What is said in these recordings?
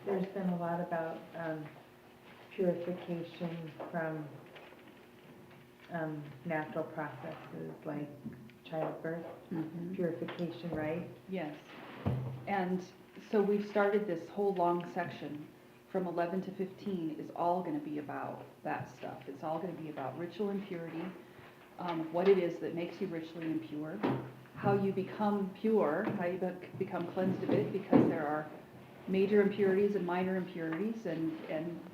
There's been a lot about purification from natural processes like childbirth, purification, right? Yes. And so we've started this whole long section from 11 to 15 is all going to be about that stuff. It's all going to be about ritual impurity, what it is that makes you ritually impure, how you become pure, how you become cleansed of it, because there are major impurities and minor impurities, and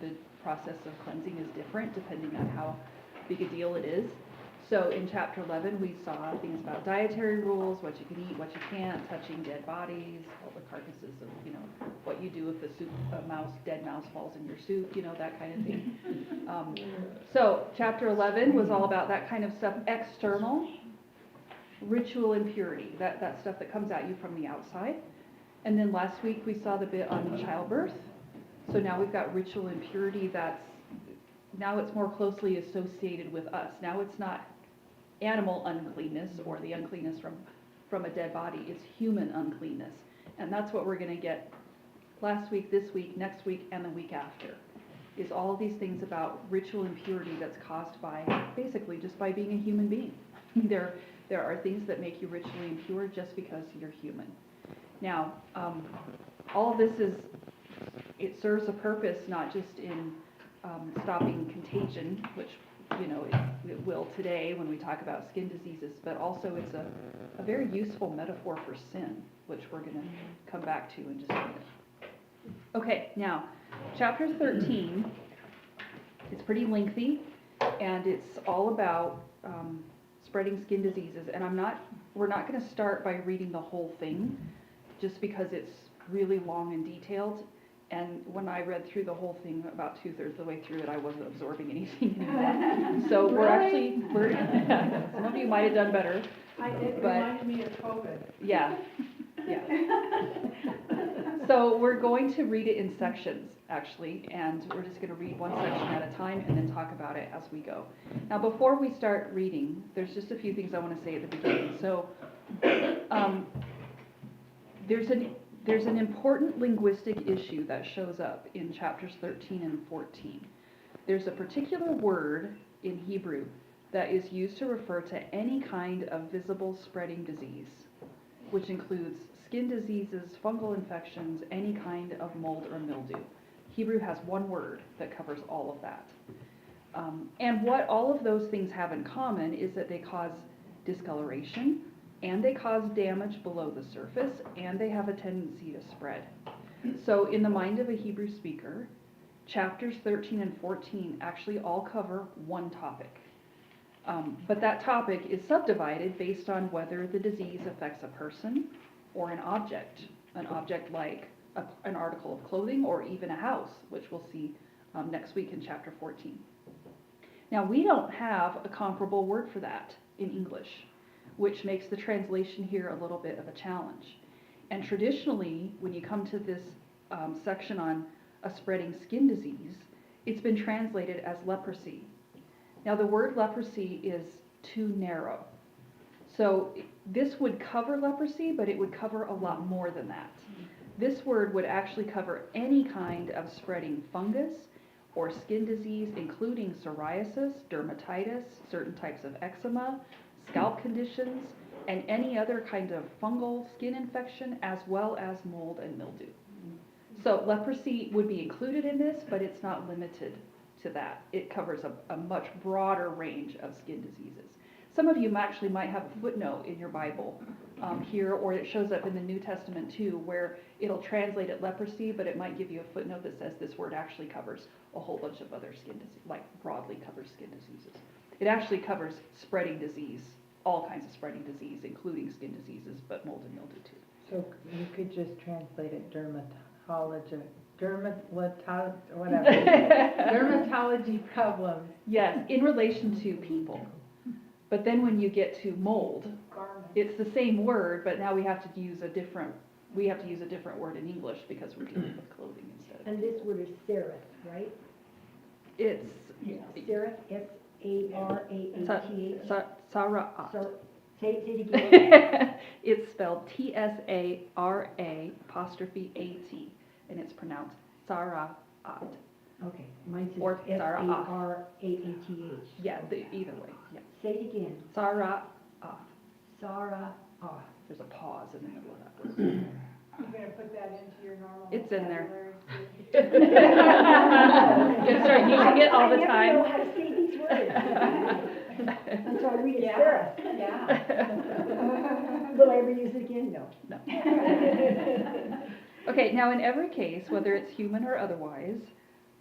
the process of cleansing is different depending on how big a deal it is. So in chapter 11, we saw things about dietary rules, what you can eat, what you can't, touching dead bodies, all the carcasses of, what you do if a dead mouse falls in your soup, that kind of thing. So chapter 11 was all about that kind of stuff, external, ritual impurity, that stuff that comes at you from the outside. And then last week we saw the bit on childbirth. So now we've got ritual impurity now it's more closely associated with us. Now it's not animal uncleanness or the uncleanness from a dead body. It's human uncleanness. And that's what we're going to get last week, this week, next week, and the week after, is all of these things about ritual impurity that's caused by, basically, just by being a human being. There are things that make you ritually impure just because you're human. Now, all of this it serves a purpose not just in stopping contagion, which it will today when we talk about skin diseases, but also it's a very useful metaphor for sin, which we're going to come back to in just a minute. Okay, now, chapter 13, it's pretty lengthy, and it's all about spreading skin diseases, and we're not going to start by reading the whole thing, just because it's really long and detailed. And when I read through the whole thing, about 2/3 of the way through it, I wasn't absorbing anything anymore. So we're some of you might have done better. It reminded me of COVID. Yeah. So we're going to read it in sections, actually, and we're just going to read one section at a time and then talk about it as we go. Now, before we start reading, there's just a few things I want to say at the beginning. So there's an important linguistic issue that shows up in chapters 13 and 14. There's a particular word in Hebrew that is used to refer to any kind of visible spreading disease, which includes skin diseases, fungal infections, any kind of mold or mildew. Hebrew has one word that covers all of that. And what all of those things have in common is that they cause discoloration, and they cause damage below the surface, and they have a tendency to spread. So in the mind of a Hebrew speaker, chapters 13 and 14 actually all cover one topic. But that topic is subdivided based on whether the disease affects a person or an object like an article of clothing or even a house, which we'll see next week in chapter 14. Now, we don't have a comparable word for that in English, which makes the translation here a little bit of a challenge. And traditionally, when you come to this section on a spreading skin disease, it's been translated as leprosy. Now, the word leprosy is too narrow. So this would cover leprosy, but it would cover a lot more than that. This word would actually cover any kind of spreading fungus or skin disease, including psoriasis, dermatitis, certain types of eczema, scalp conditions, and any other kind of fungal skin infection, as well as mold and mildew. So leprosy would be included in this, but it's not limited to that. It covers a much broader range of skin diseases. Some of you actually might have a footnote in your Bible here, or it shows up in the New Testament too, where it'll translate it leprosy, but it might give you a footnote that says this word actually covers a whole bunch of other skin diseases, like broadly covers skin diseases. It actually covers spreading disease, all kinds of spreading disease, including skin diseases, but mold and mildew too. So you could just translate it dermatology problems. Yes, in relation to people. But then when you get to mold, it's the same word, but now we have to use a different word in English because we're dealing with clothing instead. And this word is seraph, right? It's Seraph, S-A-R-A-H-T-H. Sara'at. So, say it again. It's spelled Tsara'', and it's pronounced Sara'at. Okay, mine says Or Sara'at. Saraath. Yeah, either way, yeah. Say it again, Sara'at. Sara'ath. There's a pause in the middle of that word. You gonna put that into your normal It's in there. vocabulary? Gonna start using it all the I never time. know how to say these words. Until I read it, Yeah, Sarah. yeah. Will I ever use it again? No. No. Okay, now in every case, whether it's human or otherwise,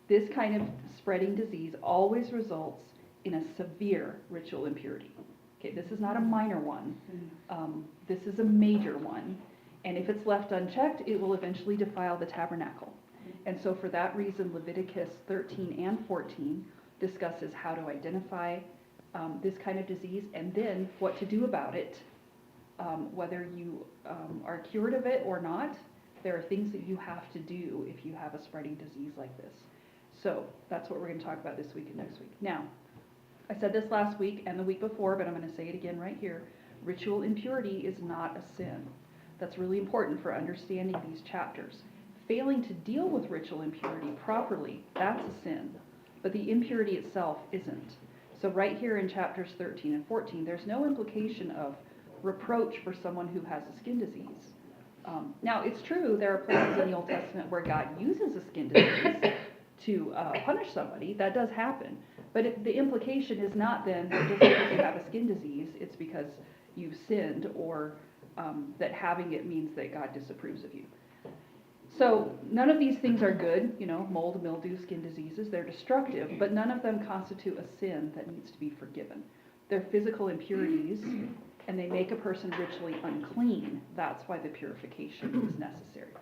this kind of spreading disease always results in a severe ritual impurity. Okay, this is not a minor one. This is a major one. And if it's left unchecked, it will eventually defile the tabernacle. And so for that reason, Leviticus 13 and 14 discusses how to identify this kind of disease and then what to do about it. Whether you are cured of it or not, there are things that you have to do if you have a spreading disease like this. So that's what we're going to talk about this week and next week. Now, I said this last week and the week before, but I'm going to say it again right here. Ritual impurity is not a sin. That's really important for understanding these chapters. Failing to deal with ritual impurity properly, that's a sin. But the impurity itself isn't. So right here in chapters 13 and 14, there's no implication of reproach for someone who has a skin disease. Now, it's true there are places in the Old Testament where God uses a skin disease to punish somebody. That does happen. But the implication is not then that just because you have a skin disease, it's because you've sinned or that having it means that God disapproves of you. So none of these things are good, mold, mildew, skin diseases. They're destructive, but none of them constitute a sin that needs to be forgiven. They're physical impurities, and they make a person ritually unclean. That's why the purification is necessary.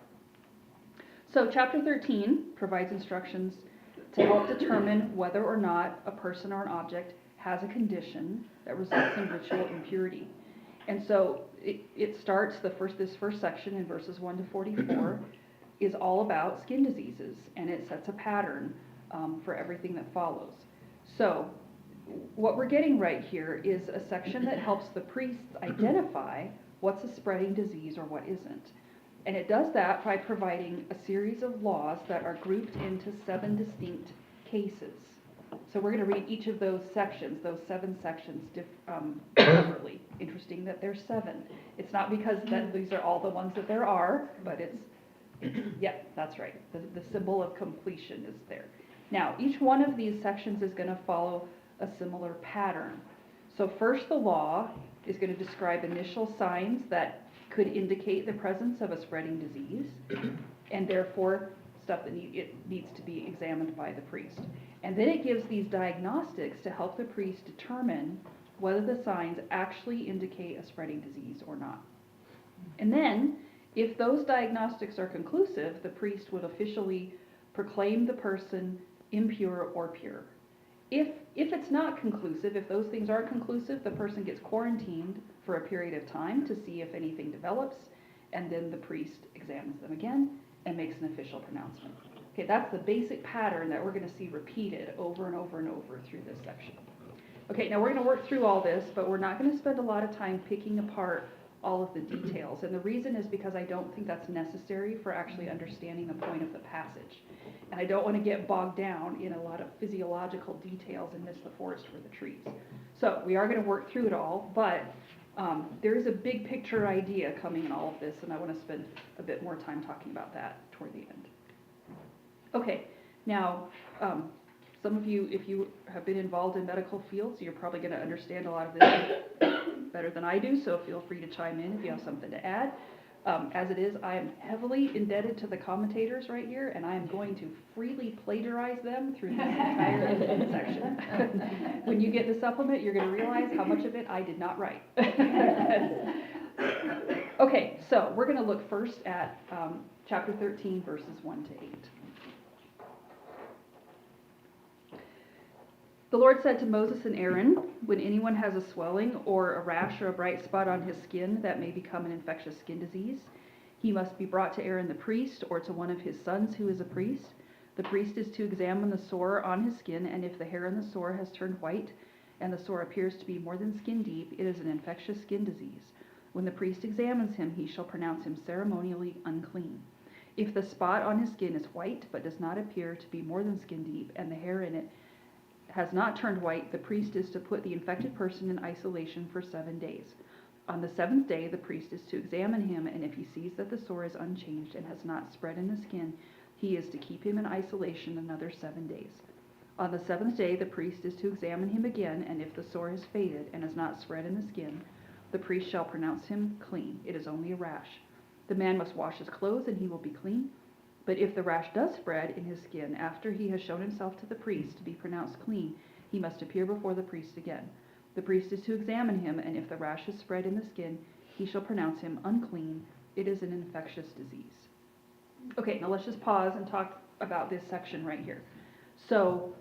So chapter 13 provides instructions to help determine whether or not a person or an object has a condition that results in ritual impurity. And so it starts, this first section in verses 1 to 44 is all about skin diseases, and it sets a pattern for everything that follows. So what we're getting right here is a section that helps the priests identify what's a spreading disease or what isn't. And it does that by providing a series of laws that are grouped into 7 distinct cases. So we're going to read each of those sections, those 7 sections separately. Interesting that there's 7. It's not because these are all the ones that there are, but yeah, that's right. The symbol of completion is there. Now, each one of these sections is going to follow a similar pattern. So first, the law is going to describe initial signs that could indicate the presence of a spreading disease, and therefore stuff that needs to be examined by the priest. And then it gives these diagnostics to help the priest determine whether the signs actually indicate a spreading disease or not. And then, if those diagnostics are conclusive, the priest would officially proclaim the person impure or pure. If it's not conclusive, if those things aren't conclusive, the person gets quarantined for a period of time to see if anything develops, and then the priest examines them again and makes an official pronouncement. Okay, that's the basic pattern that we're going to see repeated over and over and over through this section. Okay, now we're going to work through all this, but we're not going to spend a lot of time picking apart all of the details. And the reason is because I don't think that's necessary for actually understanding the point of the passage. And I don't want to get bogged down in a lot of physiological details and miss the forest for the trees. So we are going to work through it all, but there is a big picture idea coming in all of this, and I want to spend a bit more time talking about that toward the end. Okay, now some of you, if you have been involved in medical fields, you're probably going to understand a lot of this better than I do, so feel free to chime in if you have something to add. As it is, I am heavily indebted to the commentators right here, and I am going to freely plagiarize them through this entire section. When you get the supplement, you're going to realize how much of it I did not write. Okay, so we're going to look first at chapter 13, verses 1 to 8. The Lord said to Moses and Aaron, when anyone has a swelling or a rash or a bright spot on his skin that may become an infectious skin disease, he must be brought to Aaron the priest or to one of his sons who is a priest. The priest is to examine the sore on his skin, and if the hair in the sore has turned white and the sore appears to be more than skin deep, it is an infectious skin disease. When the priest examines him, he shall pronounce him ceremonially unclean. If the spot on his skin is white but does not appear to be more than skin deep and the hair in it has not turned white, the priest is to put the infected person in isolation for 7 days. On the 7th day, the priest is to examine him, and if he sees that the sore is unchanged and has not spread in the skin, he is to keep him in isolation another 7 days. On the 7th day, the priest is to examine him again, and if the sore has faded and has not spread in the skin, the priest shall pronounce him clean. It is only a rash. The man must wash his clothes, and he will be clean. But if the rash does spread in his skin after he has shown himself to the priest to be pronounced clean, he must appear before the priest again. The priest is to examine him, and if the rash has spread in the skin, he shall pronounce him unclean. It is an infectious disease. Okay, now let's just pause and talk about this section right here. So,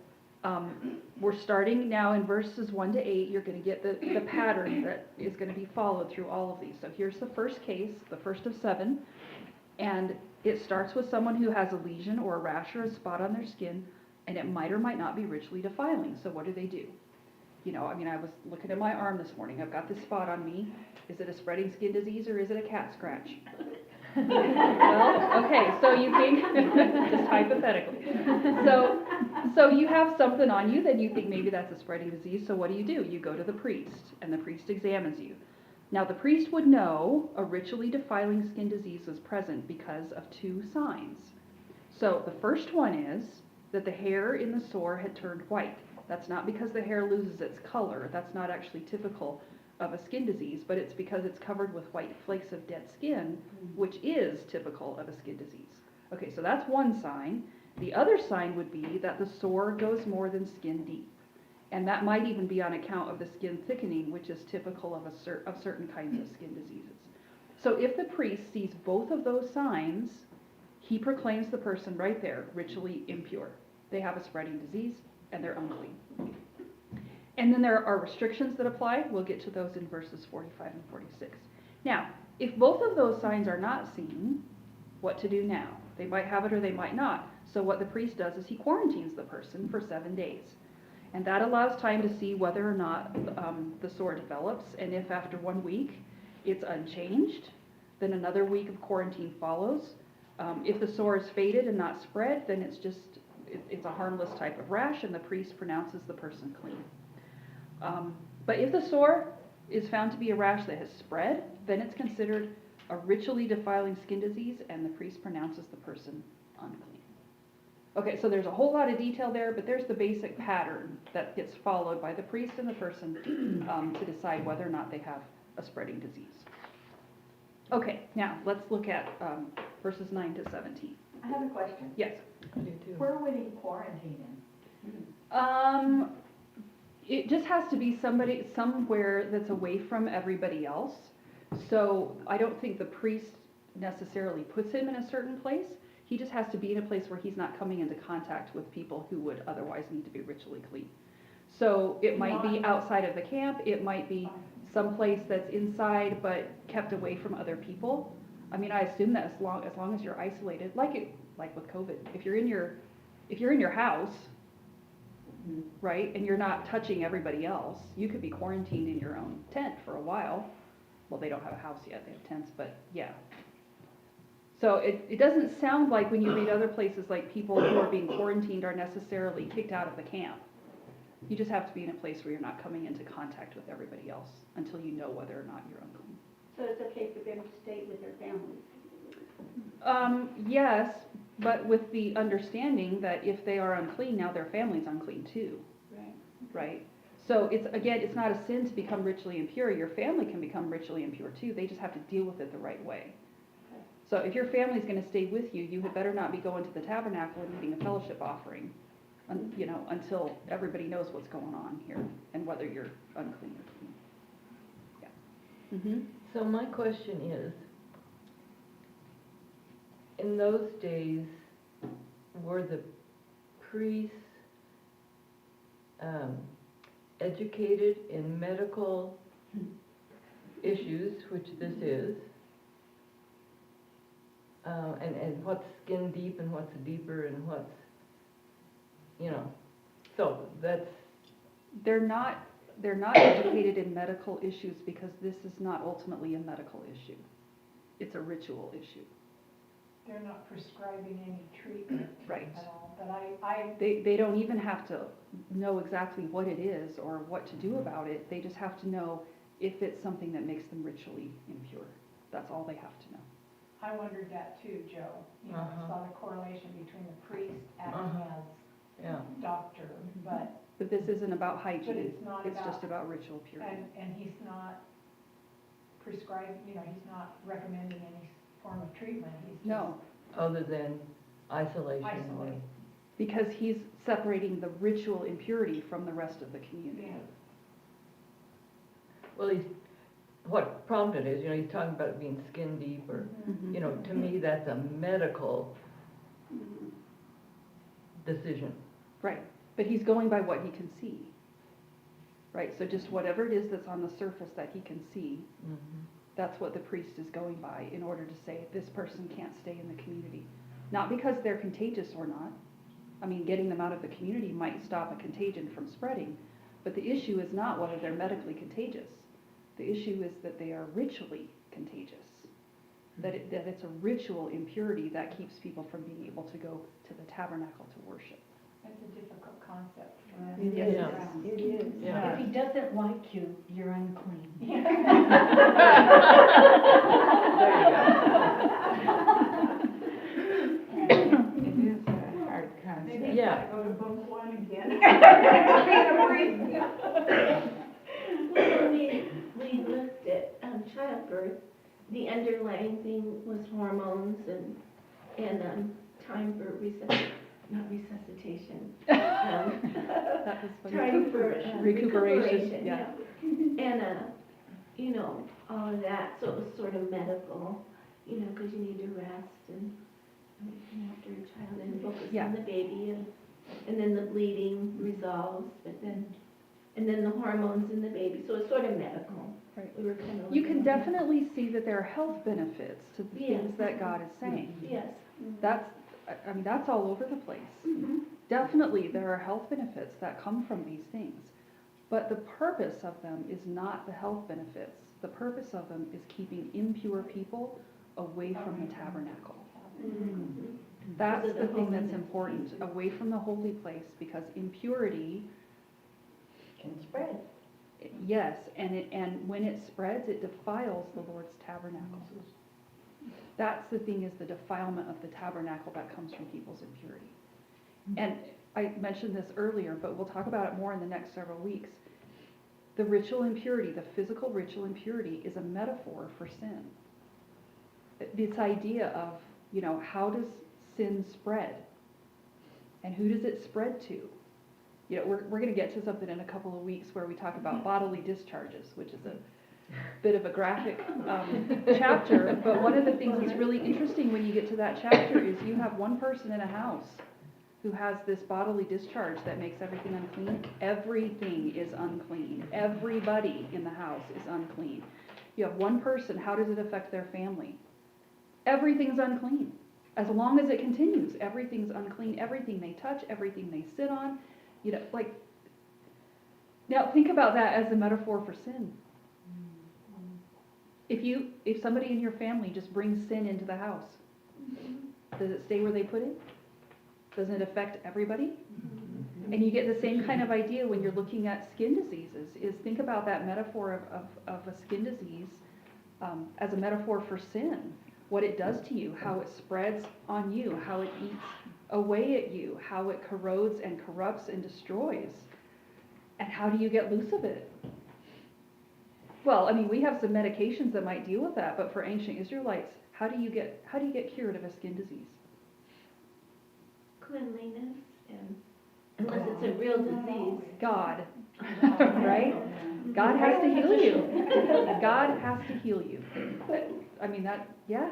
we're starting now in verses 1 to 8. You're going to get the pattern that is going to be followed through all of these. So here's the first case, the first of 7. And it starts with someone who has a lesion or a rash or a spot on their skin, and it might or might not be ritually defiling. So what do? You know, I mean, I was looking at my arm this morning. I've got this spot on me. Is it a spreading skin disease or is it a cat scratch? Well, okay, so you think, just hypothetically. So you have something on you, then you think maybe that's a spreading disease. So what do? You go to the priest, and the priest examines you. Now, the priest would know a ritually defiling skin disease was present because of 2 signs. So the first one is that the hair in the sore had turned white. That's not because the hair loses its color. That's not actually typical of a skin disease, but it's because it's covered with white flakes of dead skin, which is typical of a skin disease. Okay, so that's one sign. The other sign would be that the sore goes more than skin deep. And that might even be on account of the skin thickening, which is typical of certain kinds of skin diseases. So if the priest sees both of those signs, he proclaims the person right there ritually impure. They have a spreading disease and they're unclean. And then there are restrictions that apply. We'll get to those in verses 45 and 46. Now, if both of those signs are not seen, what to do now? They might have it or they might not. So what the priest does is he quarantines the person for 7 days. And that allows time to see whether or not the sore develops. And if after 1 week it's unchanged, then another week of quarantine follows. If the sore is faded and not spread, then it's a harmless type of rash, and the priest pronounces the person clean. But if the sore is found to be a rash that has spread, then it's considered a ritually defiling skin disease, and the priest pronounces the person unclean. Okay, so there's a whole lot of detail there, but there's the basic pattern that gets followed by the priest and the person to decide whether or not they have a spreading disease. Okay, now let's look at verses 9 to 17. I have a question. Yes. I do too. Where would he quarantine him? It just has to be somewhere that's away from everybody else. So I don't think the priest necessarily puts him in a certain place. He just has to be in a place where he's not coming into contact with people who would otherwise need to be ritually clean. So it might be outside of the camp. It might be someplace that's inside but kept away from other people. I mean, I assume that as long as you're isolated, like with COVID, if you're in your house, right, and you're not touching everybody else, you could be quarantined in your own tent for a while. Well, they don't have a house yet; they have tents, but yeah. So it doesn't sound like when you read other places like people who are being quarantined are necessarily kicked out of the camp. You just have to be in a place where you're not coming into contact with everybody else until you know whether or not you're unclean. So it's okay for them to stay with their families? Yes, but with the understanding that if they are unclean, now their family's unclean too, Right. right? So it's not a sin to become ritually impure. Your family can become ritually impure too. They just have to deal with it the right way. Okay. So if your family's going to stay with you, you had better not be going to the tabernacle and eating a fellowship offering, until everybody knows what's going on here and whether you're unclean or clean. Yeah. Mm-hmm. So my question is, in those days, were the priests educated in medical issues, which this is, and what's skin deep and what's deeper and what's, so that's, They're not educated in medical issues because this is not ultimately a medical issue. It's a ritual issue. they're not prescribing any treatment Right. at all, but I, They don't even have to know exactly what it is or what to do about it. They just have to know if it's something that makes them ritually impure. That's all they have to know. I wondered that too, Joe. You know, I saw the correlation between the priest acting as Yeah. doctor, but But this isn't about hygiene. it's not It's just about, about ritual purity. and he's not prescribing, you know, he's not recommending any form of treatment, he's just No, Other than isolation. isolate. because he's separating the ritual impurity from the rest of the community. Yeah. Well, what prompted is, you know, he's talking about it being skin deep or, Mhm. you know, to me, that's a medical decision. Right, but he's going by what he can see. Right, so just whatever it is that's on the surface that he can see, that's what the priest is going by in order to say this person can't stay in the community. Not because they're contagious or not. I mean, getting them out of the community might stop a contagion from spreading, but the issue is not whether they're medically contagious. The issue is that they are ritually contagious. That it's a ritual impurity that keeps people from being able to go to the tabernacle to worship. That's a difficult concept for us. It to is. get around. It is. Yeah. If he doesn't like you, you're unclean. It is a hard Maybe concept. I Yeah. gotta go to book one again. When we looked at childbirth, the underlying thing was hormones and time for not resuscitation. That was funny. Time for Recuperation, yeah. And, you know, all of that, so it was sort of medical, you know, because you need to rest and looking after a child and focus Yeah. on the baby and then the bleeding resolves, but then, and then the hormones in the baby, so it's sort of medical. Right. We were kind of. You can definitely see that there are health benefits to the Yeah. things that God is saying. Yes. I mean, that's all over the place. Mhm. Definitely, there are health benefits that come from these things. But the purpose of them is not the health benefits. The purpose of them is keeping impure people away from the tabernacle. Mhm. That's Because of the the thing that's holiness. important, away from the holy place, because impurity, Can spread. yes, and when it spreads, it defiles the Lord's tabernacle. That's the thing, is the defilement of the tabernacle that comes from people's impurity. And I mentioned this earlier, but we'll talk about it more in the next several weeks. The ritual impurity, the physical ritual impurity, is a metaphor for sin. This idea of, you know, how does sin spread? And who does it spread to? You know, we're going to get to something in a couple of weeks where we talk about bodily discharges, which is a bit of a graphic chapter. But one of the things that's really interesting when you get to that chapter is you have one person in a house who has this bodily discharge that makes everything unclean. Everything is unclean. Everybody in the house is unclean. You have one person, how does it affect their family? Everything's unclean. As long as it continues, everything's unclean. Everything they touch, everything they sit on, you know, like, now think about that as a metaphor for sin. If somebody in your family just brings sin into the house, does it stay where they put it? Doesn't it affect everybody? And you get the same kind of idea when you're looking at skin diseases, is think about that metaphor of a skin disease as a metaphor for sin. What it does to you, how it spreads on you, how it eats away at you, how it corrodes and corrupts and destroys. And how do you get loose of it? Well, I mean, we have some medications that might deal with that, but for ancient Israelites, how do you get cured of a skin disease? Cleanliness and, unless it's a real disease. God, right? God has to heal you. God has to heal you. I mean, that, yeah.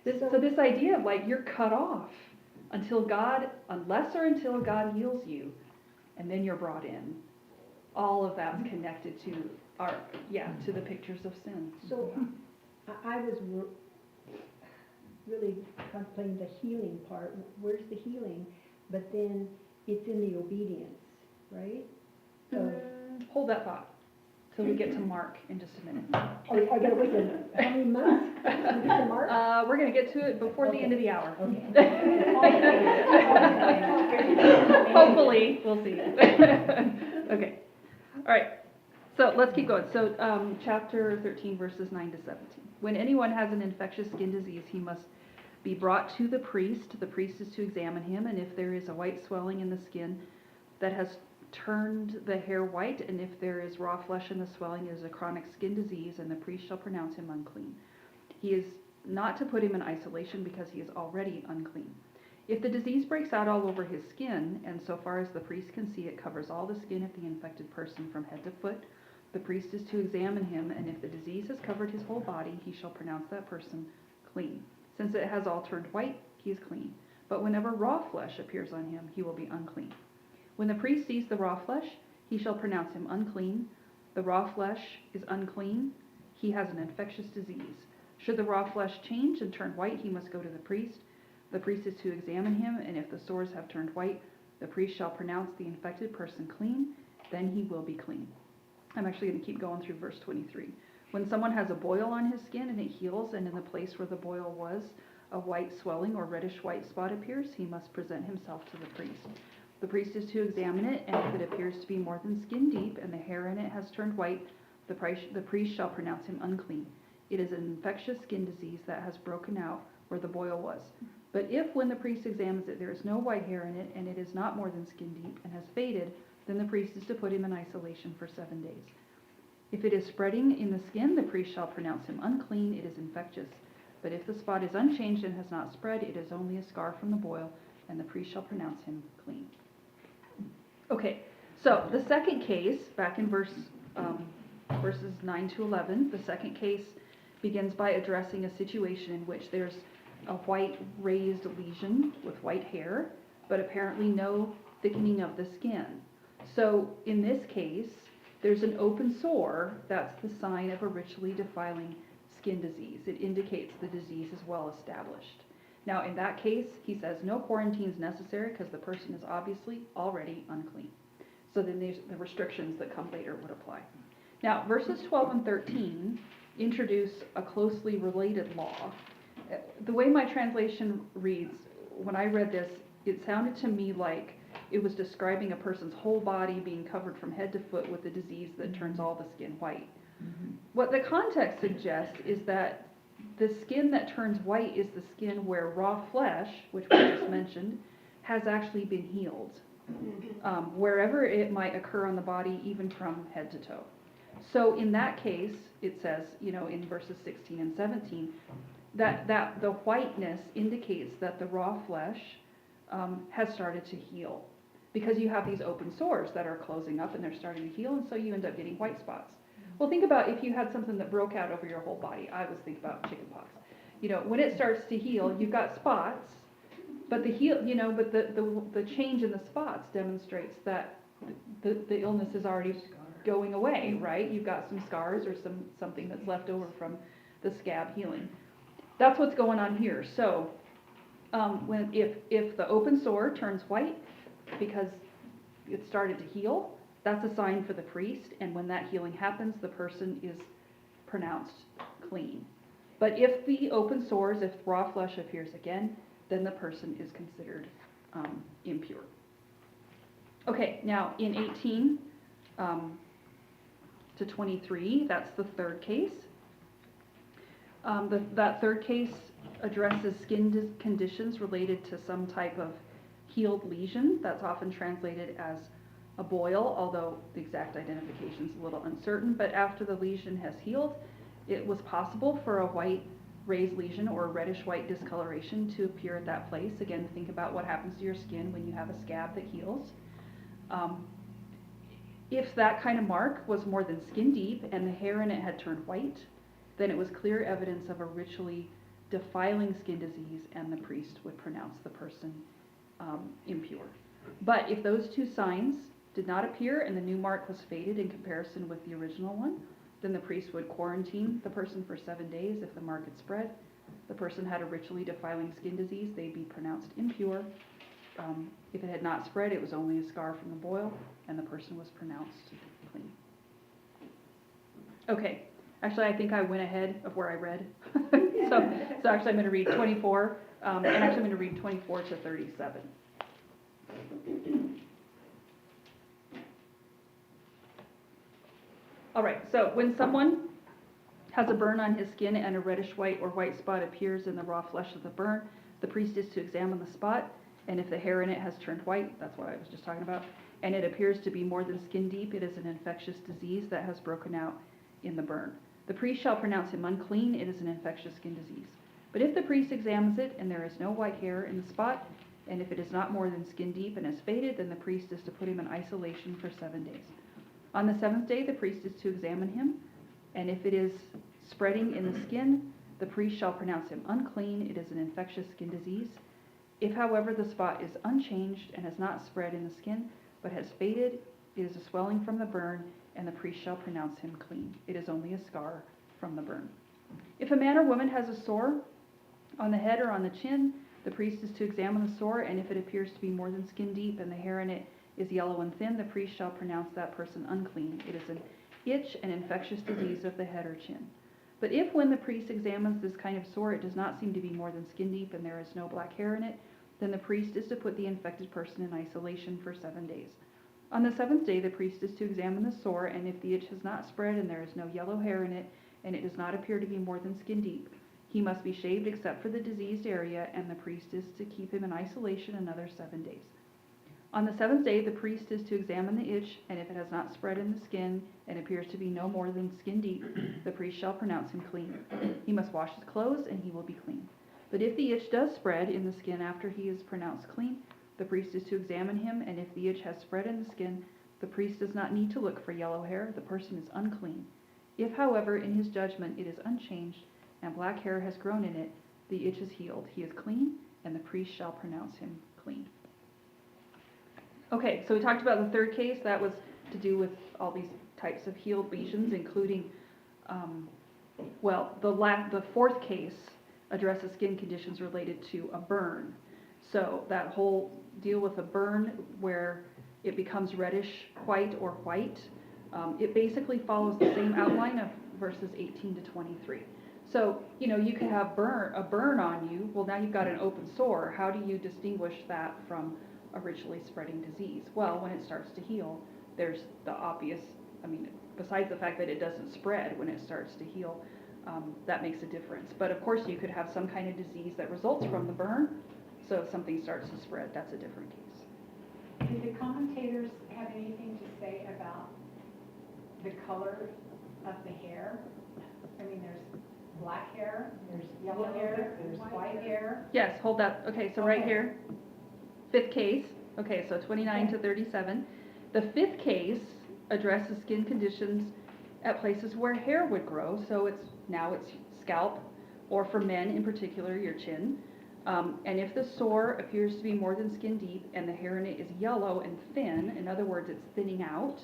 So this idea of like, you're cut off until unless or until God heals you, and then you're brought in. All of that's connected to to the pictures of sin. So I was really contemplating the healing part. Where's the healing? But then it's in the obedience, right? So, Hold that thought. till we get to Mark in just a minute. Oh, I gotta wait a, how many months? Is it March? We're gonna get to it before the end of the hour. Hopefully, we'll see. Okay, all right, so let's keep going. So, chapter 13, verses 9 to 17. When anyone has an infectious skin disease, he must be brought to the priest. The priest is to examine him, and if there is a white swelling in the skin that has turned the hair white, and if there is raw flesh in the swelling, it is a chronic skin disease, and the priest shall pronounce him unclean. He is not to put him in isolation because he is already unclean. If the disease breaks out all over his skin, and so far as the priest can see, it covers all the skin of the infected person from head to foot, the priest is to examine him, and if the disease has covered his whole body, he shall pronounce that person clean. Since it has all turned white, he is clean. But whenever raw flesh appears on him, he will be unclean. When the priest sees the raw flesh, he shall pronounce him unclean. The raw flesh is unclean. He has an infectious disease. Should the raw flesh change and turn white, he must go to the priest. The priest is to examine him, and if the sores have turned white, the priest shall pronounce the infected person clean. Then he will be clean. I'm actually going to keep going through verse 23. When someone has a boil on his skin and it heals, and in the place where the boil was, a white swelling or reddish white spot appears, he must present himself to the priest. The priest is to examine it, and if it appears to be more than skin deep and the hair in it has turned white, the priest shall pronounce him unclean. It is an infectious skin disease that has broken out where the boil was. But if, when the priest examines it, there is no white hair in it, and it is not more than skin deep and has faded, then the priest is to put him in isolation for 7 days. If it is spreading in the skin, the priest shall pronounce him unclean. It is infectious. But if the spot is unchanged and has not spread, it is only a scar from the boil, and the priest shall pronounce him clean. Okay, so the second case, back in verses 9 to 11, the second case begins by addressing a situation in which there's a white raised lesion with white hair, but apparently no thickening of the skin. So in this case, there's an open sore. That's the sign of a ritually defiling skin disease. It indicates the disease is well established. Now in that case, he says no quarantine is necessary because the person is obviously already unclean. So then there's the restrictions that come later would apply. Now verses 12 and 13 introduce a closely related law. The way my translation reads, when I read this, it sounded to me like it was describing a person's whole body being covered from head to foot with a disease that turns all the skin white. What the context suggests is that the skin that turns white is the skin where raw flesh, which we just mentioned, has actually been healed, wherever it might occur on the body, even from head to toe. So in that case, it says, in verses 16 and 17, that the whiteness indicates that the raw flesh has started to heal, because you have these open sores that are closing up and they're starting to heal, and so you end up getting white spots. Well, think about if you had something that broke out over your whole body. I always think about chickenpox. When it starts to heal, you've got spots, but the change in the spots demonstrates that the illness is already going away, right? You've got some scars or something that's left over from the scab healing. That's what's going on here. So, if the open sore turns white because it started to heal, that's a sign for the priest, and when that healing happens, the person is pronounced clean. But if the open sores, if raw flesh appears again, then the person is considered impure. Okay, now in 18 to 23, that's the third case. That third case addresses skin conditions related to some type of healed lesion. That's often translated as a boil, although the exact identification is a little uncertain. But after the lesion has healed, it was possible for a white raised lesion or a reddish white discoloration to appear at that place. Again, think about what happens to your skin when you have a scab that heals. If that kind of mark was more than skin deep and the hair in it had turned white, then it was clear evidence of a ritually defiling skin disease, and the priest would pronounce the person impure. But if those two signs did not appear and the new mark was faded in comparison with the original one, then the priest would quarantine the person for 7 days. If the mark had spread, the person had a ritually defiling skin disease, they'd be pronounced impure. If it had not spread, it was only a scar from the boil, and the person was pronounced clean. Okay, actually, I think I went ahead of where I read. So actually I'm gonna read 24, and actually I'm gonna read 24 to 37. All right, so when someone has a burn on his skin and a reddish white or white spot appears in the raw flesh of the burn, the priest is to examine the spot, and if the hair in it has turned white, that's what I was just talking about, and it appears to be more than skin deep, it is an infectious disease that has broken out in the burn. The priest shall pronounce him unclean, it is an infectious skin disease. But if the priest examines it and there is no white hair in the spot, and if it is not more than skin deep and has faded, then the priest is to put him in isolation for 7 days. On the 7th day, the priest is to examine him, and if it is spreading in the skin, the priest shall pronounce him unclean, it is an infectious skin disease. If, however, the spot is unchanged and has not spread in the skin, but has faded, it is a swelling from the burn, and the priest shall pronounce him clean. It is only a scar from the burn. If a man or woman has a sore on the head or on the chin, the priest is to examine the sore, and if it appears to be more than skin deep and the hair in it is yellow and thin, the priest shall pronounce that person unclean. It is an itch, an infectious disease of the head or chin. But if when the priest examines this kind of sore, it does not seem to be more than skin deep and there is no black hair in it, then the priest is to put the infected person in isolation for 7 days. On the 7th day, the priest is to examine the sore, and if the itch has not spread and there is no yellow hair in it, and it does not appear to be more than skin deep, he must be shaved except for the diseased area, and the priest is to keep him in isolation another 7 days. On the 7th day, the priest is to examine the itch, and if it has not spread in the skin and appears to be no more than skin deep, the priest shall pronounce him clean. He must wash his clothes, and he will be clean. But if the itch does spread in the skin after he is pronounced clean, the priest is to examine him, and if the itch has spread in the skin, the priest does not need to look for yellow hair. The person is unclean. If, however, in his judgment it is unchanged, and black hair has grown in it, the itch is healed. He is clean, and the priest shall pronounce him clean. Okay, so we talked about the third case. That was to do with all these types of healed lesions, including, the fourth case addresses skin conditions related to a burn. So that whole deal with a burn where it becomes reddish white or white, it basically follows the same outline of verses 18 to 23. So, you could have a burn on you. Well, now you've got an open sore. How do you distinguish that from a richly spreading disease? Well, when it starts to heal, there's the obvious, besides the fact that it doesn't spread when it starts to heal, that makes a difference. But of course, you could have some kind of disease that results from the burn. So if something starts to spread, that's a different case. Do the commentators have anything to say about the color of the hair? There's black hair, there's yellow hair, there's white hair. Yes, hold that. Okay, so right here, fifth case. Okay, so 29 to 37. The fifth case addresses skin conditions at places where hair would grow. So it's scalp, or for men in particular, your chin. And if the sore appears to be more than skin deep and the hair in it is yellow and thin, in other words, it's thinning out,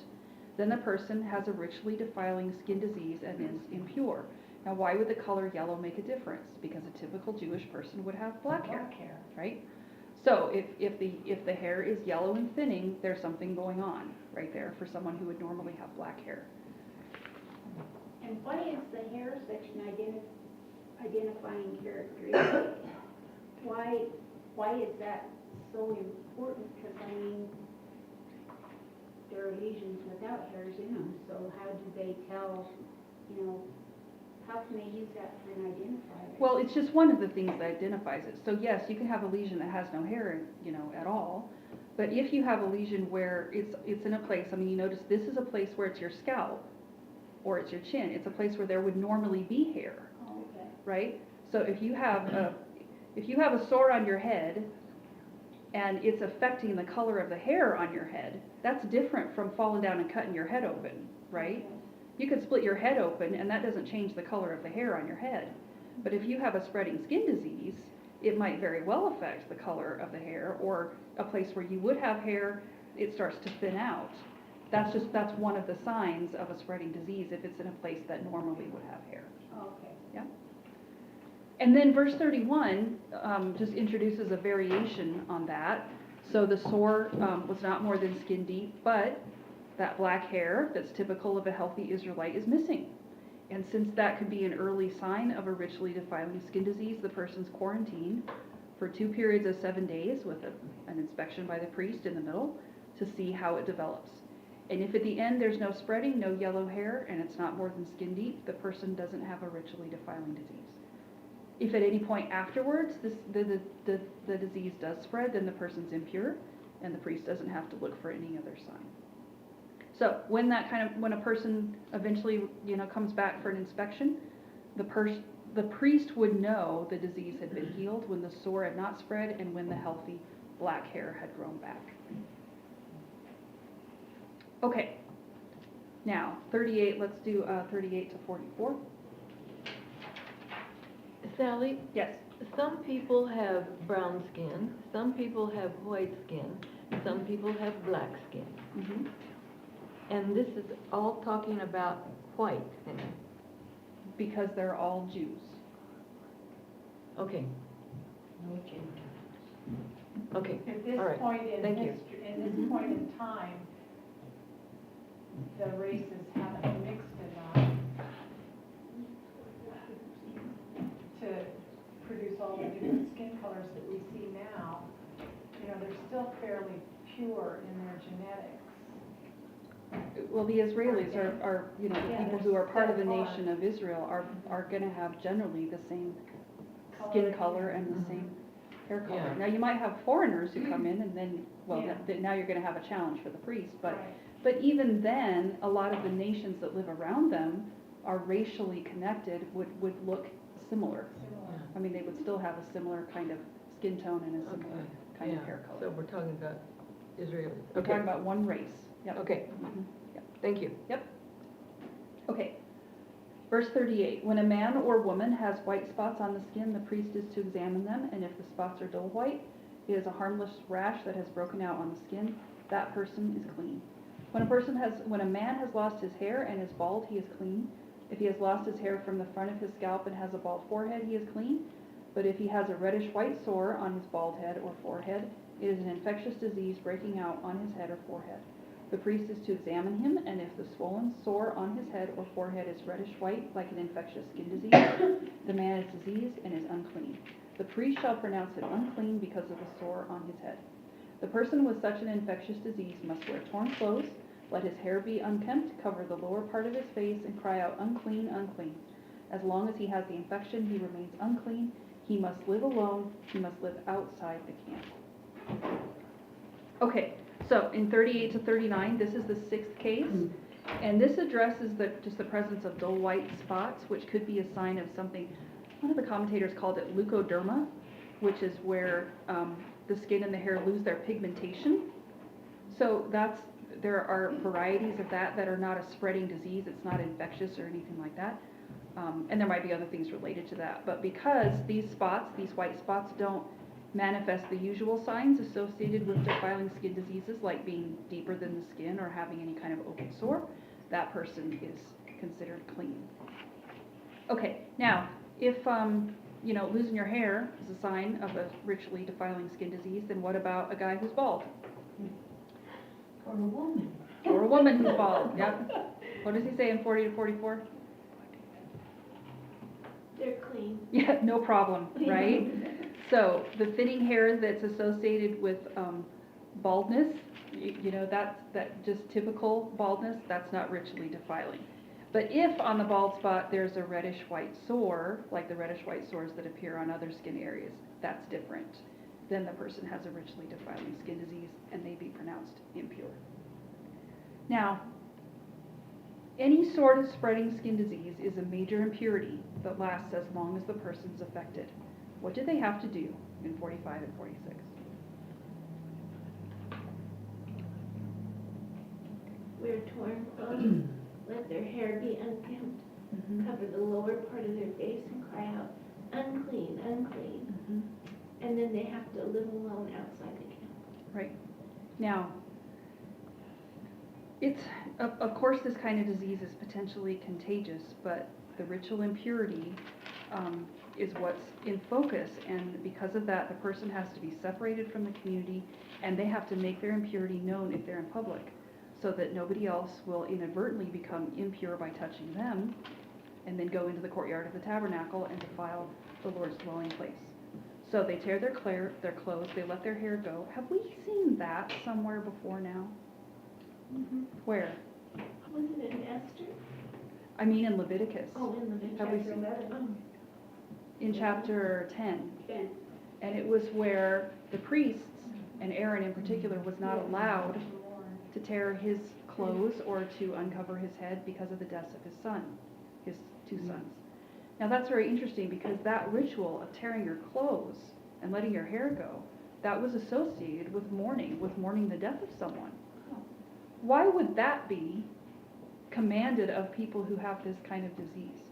then the person has a richly defiling skin disease and is impure. Now, why would the color yellow make a difference? Because a typical Jewish person would have black hair, right? So if the hair is yellow and thinning, there's something going on right there for someone who would normally have black hair. And why is the hair such an identifying characteristic? Why is that so important? Because there are lesions without hairs in them, so how do they tell, how can they use that for an identifier? Well, it's just one of the things that identifies it. So yes, you can have a lesion that has no hair, at all. But if you have a lesion where it's in a place, you notice this is a place where it's your scalp or it's your chin. It's a place where there would normally be hair, right? So if you have a sore on your head and it's affecting the color of the hair on your head, that's different from falling down and cutting your head open, right? You could split your head open and that doesn't change the color of the hair on your head. But if you have a spreading skin disease, it might very well affect the color of the hair, or a place where you would have hair, it starts to thin out. That's one of the signs of a spreading disease if it's in a place that normally would have hair. Okay. Yeah. And then verse 31 just introduces a variation on that. So the sore was not more than skin deep, but that black hair that's typical of a healthy Israelite is missing. And since that could be an early sign of a ritually defiling skin disease, the person's quarantined for 2 periods of 7 days with an inspection by the priest in the middle to see how it develops. And if at the end there's no spreading, no yellow hair, and it's not more than skin deep, the person doesn't have a ritually defiling disease. If at any point afterwards the disease does spread, then the person's impure, and the priest doesn't have to look for any other sign. So when a person eventually, comes back for an inspection, the priest would know the disease had been healed when the sore had not spread and when the healthy black hair had grown back. Okay, now 38, let's do 38 to 44. Sally, Yes. some people have brown skin, some people have white skin, some people have black skin. Mm-hmm. And this is all talking about white then. Because they're all Jews. Okay, No Gentiles. okay, At this all right. point in Thank you. history, at this point in time, the races haven't mixed enough to produce all the different skin colors that we see now. They're still fairly pure in their genetics. Well, the Israelis are the Yeah, people who are part of the they're nation of Israel are going to have generally the same skin color and the same hair color. Yeah. Now, you might have foreigners who come in and then, Yeah. now you're going to have a challenge for the priest. Right. But even then, a lot of the nations that live around them are racially connected, would look similar. Similar. I mean, they would still have a similar kind of skin tone and a similar kind of hair So color. we're talking about Israelis. We're Okay. talking about one race. Yep. Okay, Mhm. Yep. thank you. Okay. Verse 38, when a man or woman has white spots on the skin, the priest is to examine them, and if the spots are dull white, it is a harmless rash that has broken out on the skin. That person is clean. When a man has lost his hair and is bald, he is clean. If he has lost his hair from the front of his scalp and has a bald forehead, he is clean. But if he has a reddish white sore on his bald head or forehead, it is an infectious disease breaking out on his head or forehead. The priest is to examine him, and if the swollen sore on his head or forehead is reddish white, like an infectious skin disease, the man is diseased and is unclean. The priest shall pronounce it unclean because of the sore on his head. The person with such an infectious disease must wear torn clothes, let his hair be unkempt, cover the lower part of his face, and cry out, unclean, unclean. As long as he has the infection, he remains unclean. He must live alone. He must live outside the camp. Okay, so in 38 to 39, this is the 6th case. And this addresses just the presence of dull white spots, which could be a sign of something. One of the commentators called it leukoderma, which is where the skin and the hair lose their pigmentation. So there are varieties of that are not a spreading disease. It's not infectious or anything like that. And there might be other things related to that. But because these white spots don't manifest the usual signs associated with defiling skin diseases, like being deeper than the skin or having any kind of open sore, that person is considered clean. Okay, now, if losing your hair is a sign of a ritually defiling skin disease, then what about a guy who's bald? Or a woman. Or a woman who's bald? Yep. What does he say in 40 to 44? They're clean. Yeah, no problem, right? So the thinning hair that's associated with baldness, that just typical baldness, that's not ritually defiling. But if on the bald spot there's a reddish white sore, like the reddish white sores that appear on other skin areas, that's different. Then the person has a ritually defiling skin disease and may be pronounced impure. Now, any sort of spreading skin disease is a major impurity that lasts as long as the person's affected. What do they have to do in 45 and 46? Wear torn clothes, let their hair be unkempt, cover the lower part of their face and cry out, unclean, unclean. And then they have to live alone outside the camp. Right. Now, it's, of course, this kind of disease is potentially contagious, but the ritual impurity is what's in focus, and because of that, the person has to be separated from the community, and they have to make their impurity known if they're in public, so that nobody else will inadvertently become impure by touching them, and then go into the courtyard of the tabernacle and defile the Lord's dwelling place. So they tear their clothes, they let their hair go. Have we seen that somewhere before now? Where? Was it in Esther? I mean in Leviticus, Oh, in Leviticus. Have we seen in chapter 10. Okay. And it was where the priests, and Aaron in particular, was not allowed to tear his clothes or to uncover his head because of the deaths of his son, his two sons. Now that's very interesting because that ritual of tearing your clothes and letting your hair go, that was associated with mourning the death of someone. Why would that be commanded of people who have this kind of disease?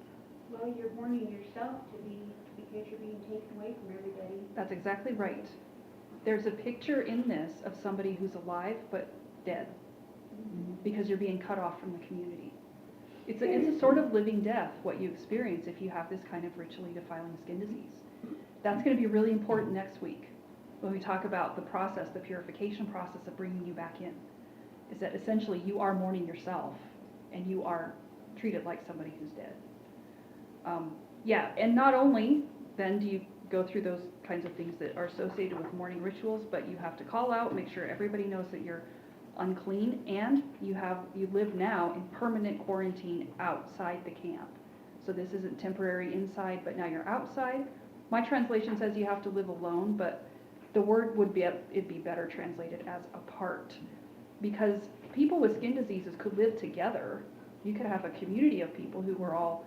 Well, you're warning yourself because you're being taken away from everybody. That's exactly right. There's a picture in this of somebody who's alive but dead because you're being cut off from the community. It's a sort of living death, what you experience if you have this kind of ritually defiling skin disease. That's going to be really important next week when we talk about the process, the purification process of bringing you back in. Is that essentially you are mourning yourself and you are treated like somebody who's dead. And not only then do you go through those kinds of things that are associated with mourning rituals, but you have to call out, make sure everybody knows that you're unclean, and you live now in permanent quarantine outside the camp. So this isn't temporary inside, but now you're outside. My translation says you have to live alone, but the word it'd be better translated as apart, because people with skin diseases could live together. You could have a community of people who were all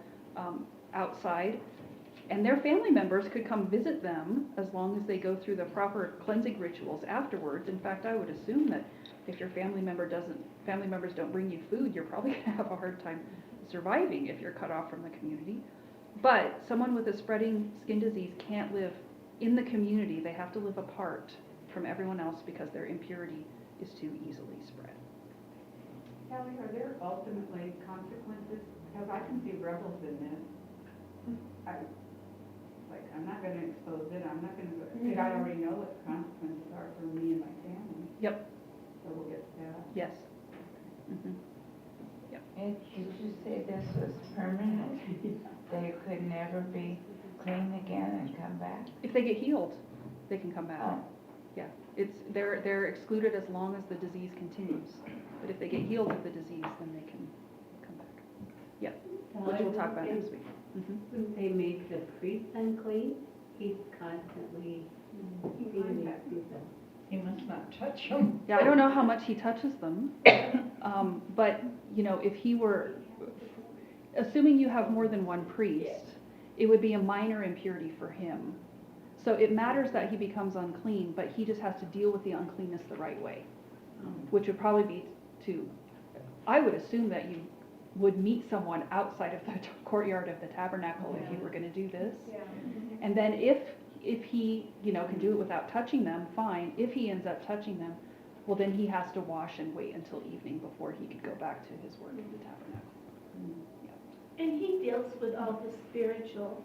outside, and their family members could come visit them as long as they go through the proper cleansing rituals afterwards. In fact, I would assume that if your family members don't bring you food, you're probably going to have a hard time surviving if you're cut off from the community. But someone with a spreading skin disease can't live in the community. They have to live apart from everyone else because their impurity is too easily spread. Kelly, are there ultimately consequences? Because I can see rebels in this. I'm not going to expose it. I'm not going to. I already know what the consequences are for me and my family. Yep. So we'll get to that. Yes. Mm-hmm. And did you say this was permanent? They could never be clean again and come back? If they get healed, they can come back. Oh. Yeah, they're excluded as long as the disease continues. But if they get healed of the disease, then they can come back. Yeah, which we'll talk about next week. Mm-hmm. Wouldn't they make the priest unclean? He's constantly feeding these people. He must not touch them. Yeah, I don't know how much he touches them, but if he were, assuming you have more than one priest, it would be a minor impurity for him. So it matters that he becomes unclean, but he just has to deal with the uncleanness the right way, which would probably be I would assume that you would meet someone outside of the courtyard of the tabernacle if you were going to do this. Yeah. And then if he, can do it without touching them, fine. If he ends up touching them, well, then he has to wash and wait until evening before he could go back to his work in the tabernacle. And he deals with all the spiritual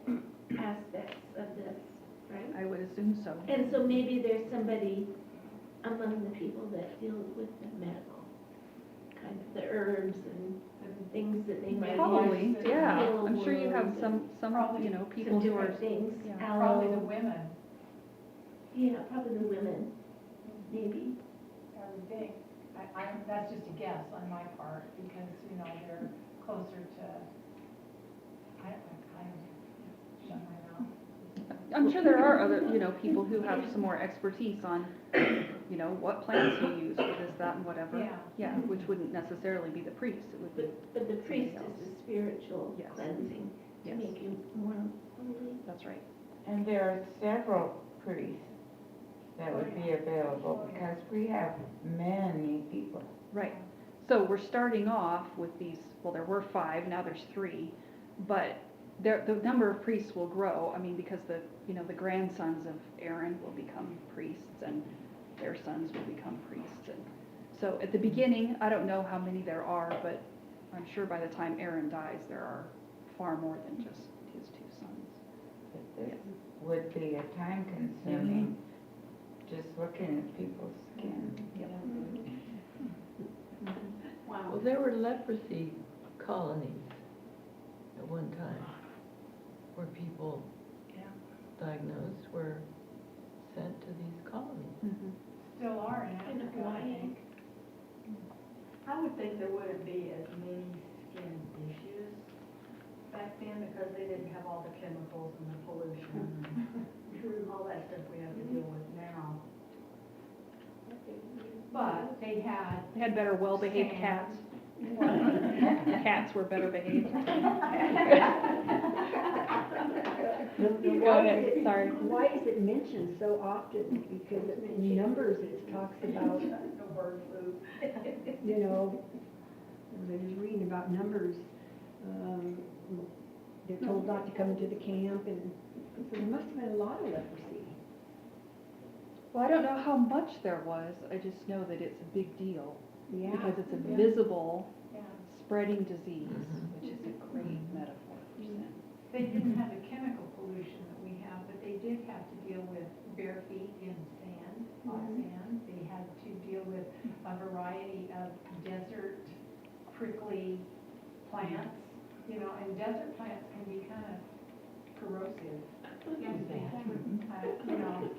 aspects of this, right? I would assume so. And so maybe there's somebody among the people that deals with the medical, kind of the herbs and things that they might Probably, use to yeah. heal I'm sure you have wounds some Probably people and who are, different things. yeah. Probably the Aloe. women, Yeah, probably the women, maybe. I would think. That's just a guess on my part, because, they're closer to, I don't shut my mouth. I'm sure there are other, people who have some more expertise on, what plants you use for this, that, and whatever. Yeah. Yeah, which wouldn't necessarily be the priest. It would be, But the priest Somebody is else. a spiritual Yes. cleansing to Yes. make you more holy. that's right. And there are several priests that would be available because we have many people. Right. So we're starting off with these, well, there were 5, now there's 3, but the number of priests will grow. I mean, because the grandsons of Aaron will become priests and their sons will become priests. And so at the beginning, I don't know how many there are, but I'm sure by the time Aaron dies, there are far more than just his 2 sons. But this would be a time consuming, just looking at people's skin. Well, there were leprosy colonies at at one time, where people diagnosed were sent to these colonies. Mhm. Still are in In Africa, I Hawaii. think. I would think there wouldn't be as many skin issues back then because they didn't have all the chemicals and the pollution and all that stuff we have to deal with now. But they had. They had better well-behaved sand. cats. Cats were better behaved. Go ahead, sorry. Why is it mentioned so often? Because in Numbers, it talks about, No bird flu. you know, I was just reading about Numbers. They're told not to come into the camp, and so there must have been a lot of leprosy. Well, I don't know how much there was, I just know that it's a big deal. Yeah. Because it's a visible, Yeah. spreading disease, Mhm. which is a great metaphor for sin. They didn't have the chemical pollution that we have, but they did have to deal with bare feet in sand, hot sand. They had to deal with a variety of desert prickly plants, you know, and desert plants can be kind of corrosive. Yes, they can. You know,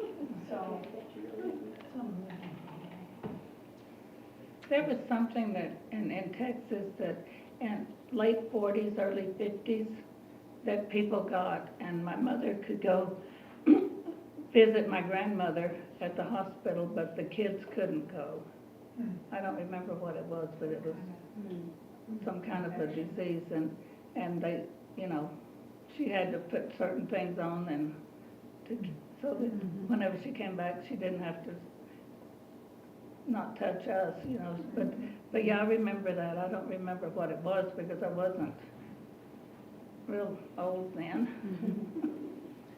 so. There was something that, in Texas, that in late 40s, early 50s, that people got, and my mother could go visit my grandmother at the hospital, but the kids couldn't go. I don't remember what it was, but it was some kind of a disease, and they, you know, she had to put certain things on and so that whenever she came back, she didn't have to not touch us, you know, but yeah, I remember that. I don't remember what it was because I wasn't real old then.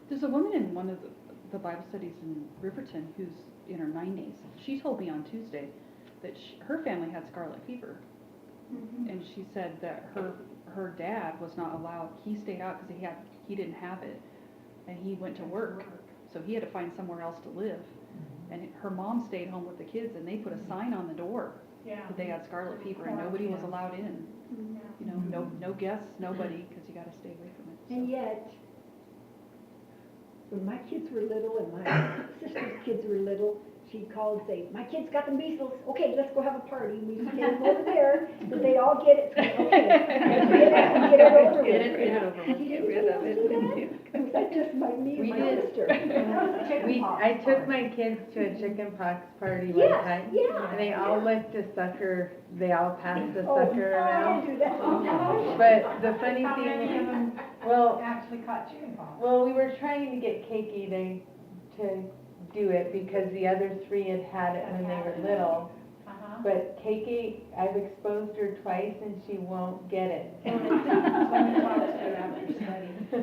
There's a woman in one of the Bible studies in Riverton who's in her 90s. She told me on Tuesday that her family had scarlet fever. And she said that her dad was not allowed, he stayed out because he didn't have it. And he went to work, so he had to find somewhere else to live. And her mom stayed home with the kids, and they put a sign on the door Yeah. that they had scarlet fever, and nobody was allowed in. You know, no guests, nobody, because you got to stay away from it. And yet, when my kids were little and my sister's kids were little, she'd call and say, my kids got the measles, okay, let's go have a party. We send them over there, so they'd all get it, so, okay. Get it over with. Get it over with. Get rid of it. That just my me and We my did. sister. I took my kids to a chicken pox party one Yes, time. yeah. And they all licked a sucker, they all passed the Oh, sucker I around. didn't do that. But the funny How many of thing, them well, actually caught chickenpox? well, we were trying to get Keiki to do it because the other three had had it when they were little. Uh-huh. But Keiki, I've exposed her twice and she won't get it. Someone talks to her after study. I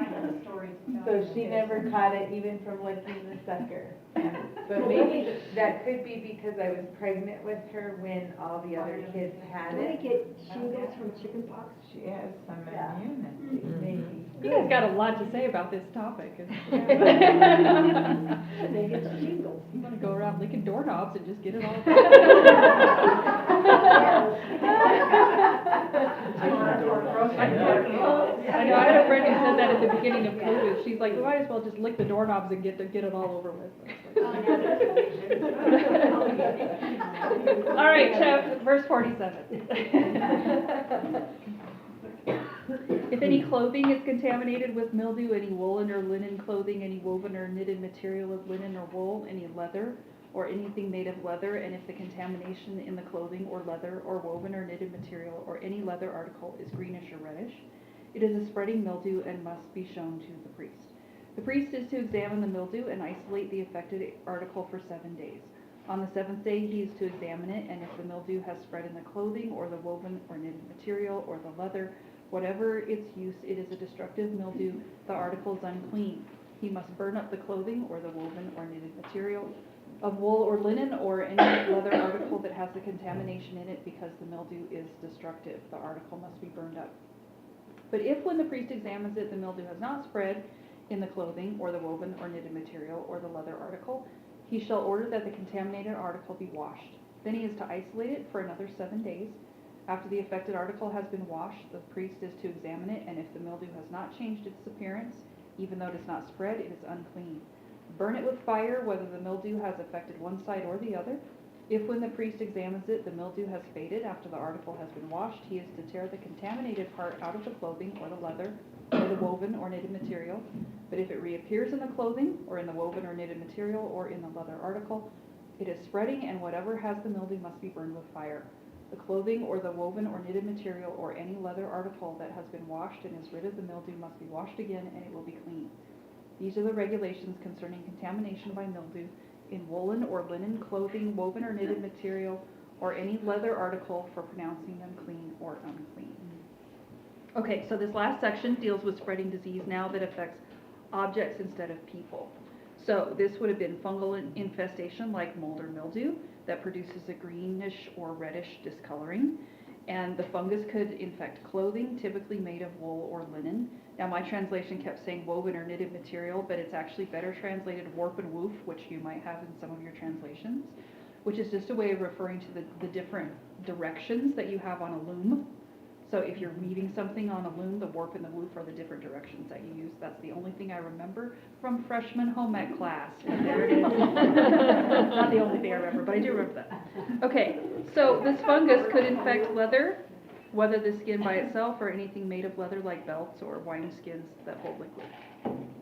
have a story to tell So you. she never caught it even from licking the sucker. But maybe that could be because I was pregnant with her when all the other kids had Do they it. get shingles from chickenpox? She has some immunity, maybe. You guys got a lot to say about this topic. They get shingles. You want to go around licking doorknobs and just get it all. I know, I had a friend who said that at the beginning of COVID. She's like, we might as well just lick the doorknobs and get it all over with. All right, verse 47. If any clothing is contaminated with mildew, any woolen or linen clothing, any woven or knitted material of linen or wool, any leather, or anything made of leather, and if the contamination in the clothing or leather or woven or knitted material or any leather article is greenish or reddish, it is a spreading mildew and must be shown to the priest. The priest is to examine the mildew and isolate the affected article for 7 days. On the 7th day, he is to examine it, and if the mildew has spread in the clothing or the woven or knitted material or the leather, whatever its use, it is a destructive mildew, the article is unclean. He must burn up the clothing or the woven or knitted material of wool or linen or any leather article that has the contamination in it, because the mildew is destructive. The article must be burned up. But if when the priest examines it, the mildew has not spread in the clothing or the woven or knitted material or the leather article, he shall order that the contaminated article be washed. Then he is to isolate it for another 7 days. After the affected article has been washed, the priest is to examine it, and if the mildew has not changed its appearance, even though it is not spread, it is unclean. Burn it with fire, whether the mildew has affected one side or the other. If when the priest examines it, the mildew has faded after the article has been washed, he is to tear the contaminated part out of the clothing or the leather or the woven or knitted material. But if it reappears in the clothing or in the woven or knitted material or in the leather article, it is spreading, and whatever has the mildew must be burned with fire. The clothing or the woven or knitted material or any leather article that has been washed and is rid of the mildew must be washed again, and it will be clean. These are the regulations concerning contamination by mildew in woolen or linen clothing, woven or knitted material, or any leather article, for pronouncing them clean or unclean. Okay, so this last section deals with spreading disease now that affects objects instead of people. So this would have been fungal infestation like mold or mildew that produces a greenish or reddish discoloring. And the fungus could infect clothing, typically made of wool or linen. Now my translation kept saying woven or knitted material, but it's actually better translated warp and woof, which you might have in some of your translations, which is just a way of referring to the different directions that you have on a loom. So if you're weaving something on a loom, the warp and the woof are the different directions that you use. That's the only thing I remember from freshman home ec class. And there it is. Not the only thing I remember, but I do remember that. Okay, so this fungus could infect leather, whether the skin by itself or anything made of leather like belts or wine skins that hold liquid.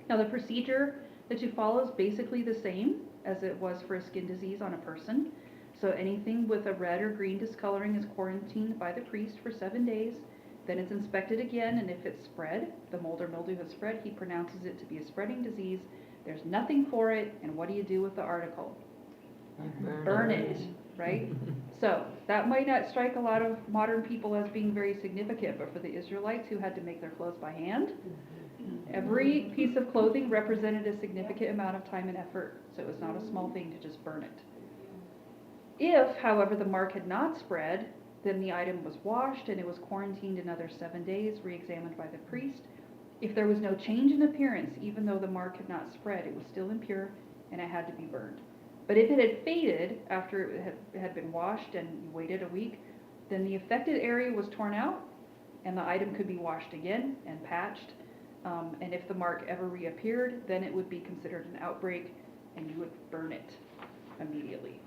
Now the procedure that you follow is basically the same as it was for a skin disease on a person. So anything with a red or green discoloring is quarantined by the priest for 7 days. Then it's inspected again, and if it's spread, the mold or mildew has spread, he pronounces it to be a spreading disease. There's nothing for it, and what do you do with the article? Burn it, right? So that might not strike a lot of modern people as being very significant, but for the Israelites who had to make their clothes by hand, every piece of clothing represented a significant amount of time and effort, so it was not a small thing to just burn it. If, however, the mark had not spread, then the item was washed and it was quarantined another 7 days, re-examined by the priest. If there was no change in appearance, even though the mark had not spread, it was still impure and it had to be burned. But if it had faded after it had been washed and you waited a week, then the affected area was torn out and the item could be washed again and patched. And if the mark ever reappeared, then it would be considered an outbreak and you would burn it immediately.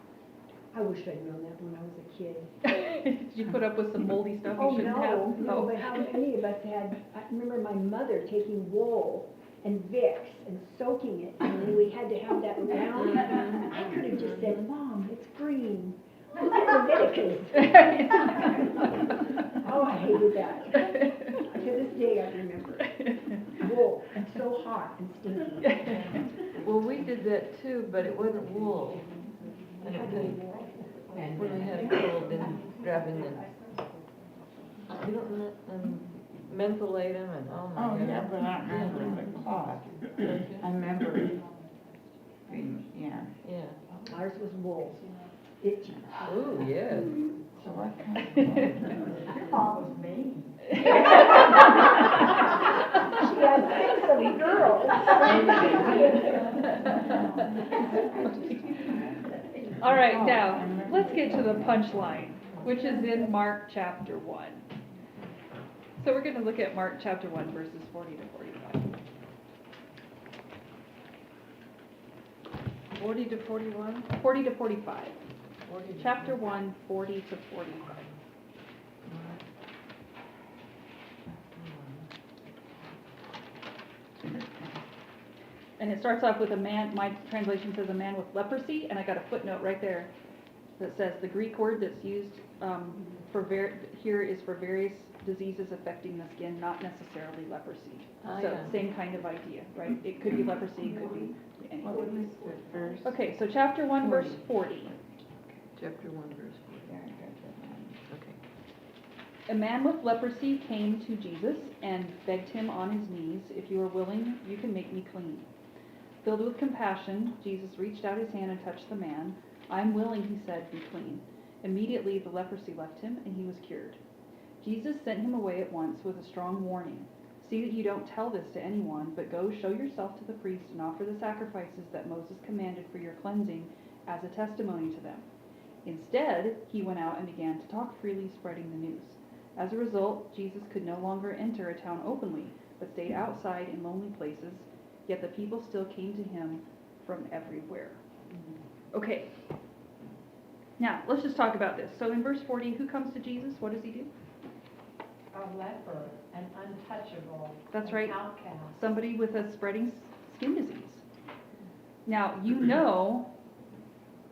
I wish I'd known that when I was a kid. Did you put up with some moldy stuff you Oh, shouldn't have? no, but how many of us had, I remember my mother taking wool and Vicks and soaking it, and then we had to have that around. I could have just said, Mom, it's green. Look at Leviticus. Oh, I hated that. To this day, I remember. Wool, and so hot and stinky. Well, we did that too, but it wasn't wool. I don't think, when we had a cold and grabbing them. You don't mentholate them and, oh my Oh, God. yeah, but I remember the cloth. I remember it being, yeah. Yeah. Ours was wool. Itchy. Ooh, yes. So what kind of? Always me. She had some girls. All right, now, let's get to the punchline, which is in Mark chapter 1. So we're going to look at Mark chapter 1, verses 40 to 45. 40 to 41? 40 to 45. 40 to Chapter 1, 40 to 45. And it starts off with a man, my translation says a man with leprosy, and I got a footnote right there that says the Greek word that's used here is for various diseases affecting the skin, not necessarily leprosy. Ah, So yeah. same kind of idea, right? It could be leprosy, it could be What was anything. the first? Okay, so chapter 1, verse 40. Chapter 1, verse Yeah, I got that one. 40. Okay. A man with leprosy came to Jesus and begged him on his knees, "If you are willing, you can make me clean." Filled with compassion, Jesus reached out his hand and touched the man. "I'm willing," he said, "be clean." Immediately the leprosy left him and he was cured. Jesus sent him away at once with a strong warning. "See that you don't tell this to anyone, but go show yourself to the priest and offer the sacrifices that Moses commanded for your cleansing as a testimony to them." Instead, he went out and began to talk freely, spreading the news. As a result, Jesus could no longer enter a town openly, but stayed outside in lonely places, yet the people still came to him from everywhere. Okay. Now, let's just talk about this. So in verse 40, who comes to Jesus? What does he do? A leper, an untouchable. That's an right. Outcast. Somebody with a spreading skin disease. Now, you know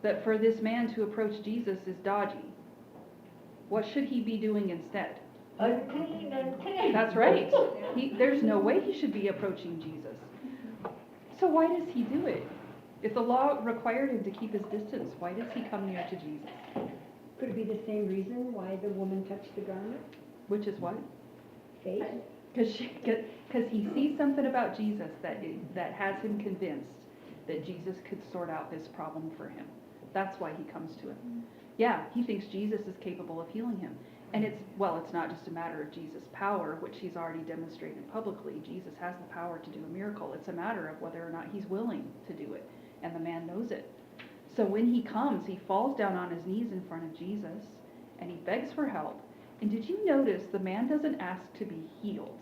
that for this man to approach Jesus is dodgy. What should he be doing instead? Unclean, unclean. That's right. There's no way he should be approaching Jesus. So why does he do it? If the law required him to keep his distance, why does he come near to Jesus? Could it be the same reason why the woman touched the garment? Which is what? Faith? Because he sees something about Jesus that has him convinced that Jesus could sort out this problem for him. That's why he comes to him. Yeah, he thinks Jesus is capable of healing him. And it's not just a matter of Jesus' power, which he's already demonstrated publicly. Jesus has the power to do a miracle. It's a matter of whether or not he's willing to do it. And the man knows it. So when he comes, he falls down on his knees in front of Jesus, and he begs for help. And did you notice the man doesn't ask to be healed?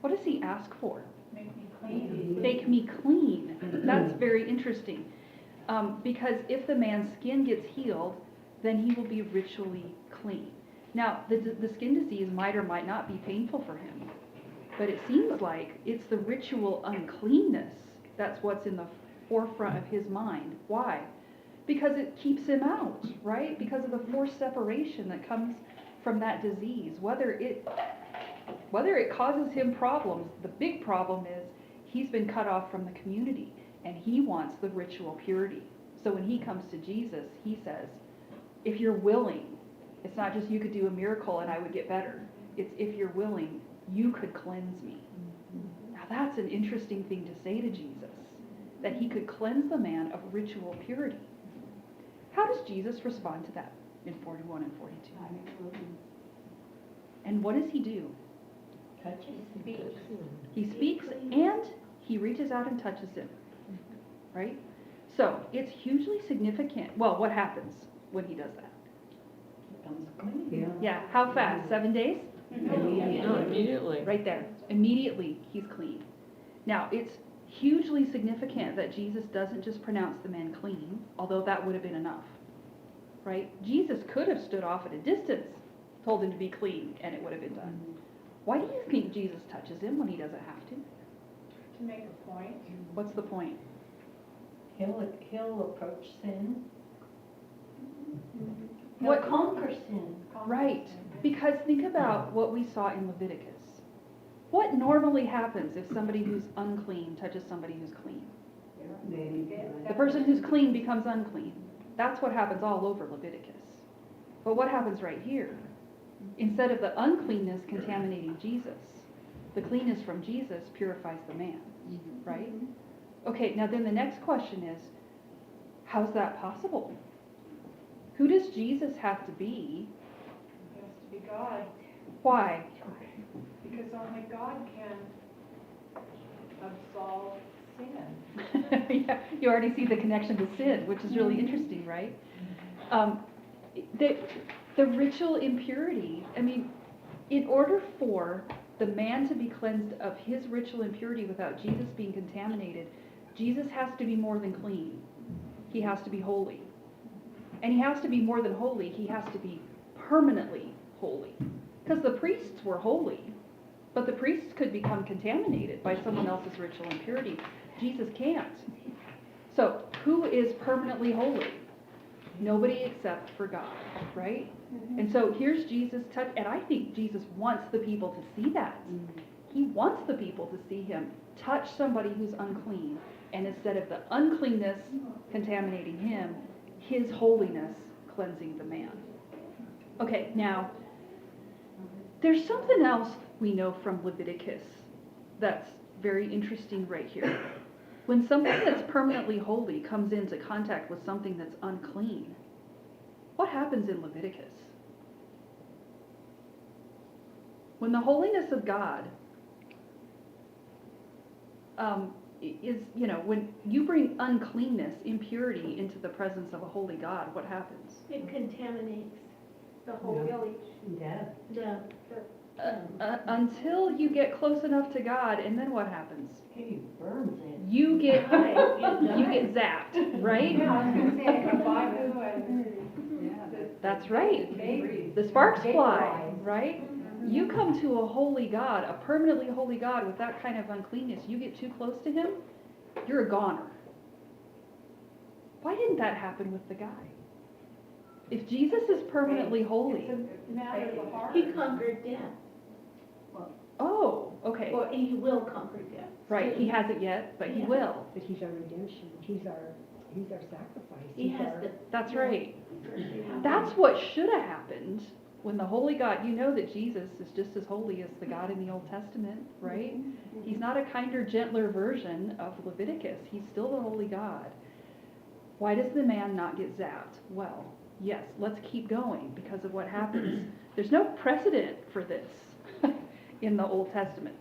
What does he ask for? Make me clean. Make me clean. That's very interesting. Because if the man's skin gets healed, then he will be ritually clean. Now, the skin disease might or might not be painful for him, but it seems like it's the ritual uncleanness that's what's in the forefront of his mind. Why? Because it keeps him out, right? Because of the forced separation that comes from that disease. Whether it causes him problems, the big problem is he's been cut off from the community, and he wants the ritual purity. So when he comes to Jesus, he says, if you're willing, it's not just you could do a miracle and I would get better. It's if you're willing, you could cleanse me. Now that's an interesting thing to say to Jesus, that he could cleanse the man of ritual purity. How does Jesus respond to that in 41 and 42? And what does he do? He speaks and he reaches out and touches him. Right? So it's hugely significant. Well, what happens when he does that? Yeah, how fast? 7 days? Immediately. Right there. Immediately he's clean. Now, it's hugely significant that Jesus doesn't just pronounce the man clean, although that would have been enough. Right? Jesus could have stood off at a distance, told him to be clean, and it would have been done. Why do you think Jesus touches him when he doesn't have to? To make a point. What's the point? He'll approach sin. What Conquer sin. Right, because think about what we saw in Leviticus. What normally happens if somebody who's unclean touches somebody who's clean? The person who's clean becomes unclean. That's what happens all over Leviticus. But what happens right here? Instead of the uncleanness contaminating Jesus, the cleanness from Jesus purifies the man, right? Okay, now then the next question is, how's that possible? Who does Jesus have to be? He has to be God, Why? because only God can absolve sin. Yeah, you already see the connection to sin, which is really interesting, right? The ritual impurity, I mean, in order for the man to be cleansed of his ritual impurity without Jesus being contaminated, Jesus has to be more than clean. He has to be holy. And he has to be more than holy, he has to be permanently holy. Because the priests were holy, but the priests could become contaminated by someone else's ritual impurity. Jesus can't. So, who is permanently holy? Nobody except for God, right? And so here's Jesus touch, and I think Jesus wants the people to see that. He wants the people to see him touch somebody who's unclean, and instead of the uncleanness contaminating him, his holiness cleansing the man. Okay, now, there's something else we know from Leviticus that's very interesting right here. When something that's permanently holy comes into contact with something that's unclean, what happens in Leviticus? When the holiness of God is, you know, when you bring uncleanness, impurity into the presence of a holy God, what happens? It contaminates The whole village. Yeah. the, Until you get close enough to God, and then what happens? He burns it. You get, die. you get zapped, right? Yeah, I was gonna say, like a fire, and That's right. baby. The sparks fly, right? You come to a holy God, a permanently holy God with that kind of uncleanness, you get too close to him, you're a goner. Why didn't that happen with the guy? If Jesus is permanently holy, It's a matter of the heart. He conquered death, oh, okay, or he will conquer death. right, he hasn't yet, but he Yeah. will. But he's our redemption, he's our sacrifice. He He's has our- the. That's right. Yeah. That's what should have happened when the holy God, you know that Jesus is just as holy as the God in the Old Testament, right? He's not a kinder, gentler version of Leviticus. He's still the holy God. Why does the man not get zapped? Well, yes, let's keep going because of what happens. There's no precedent for this in the Old Testament.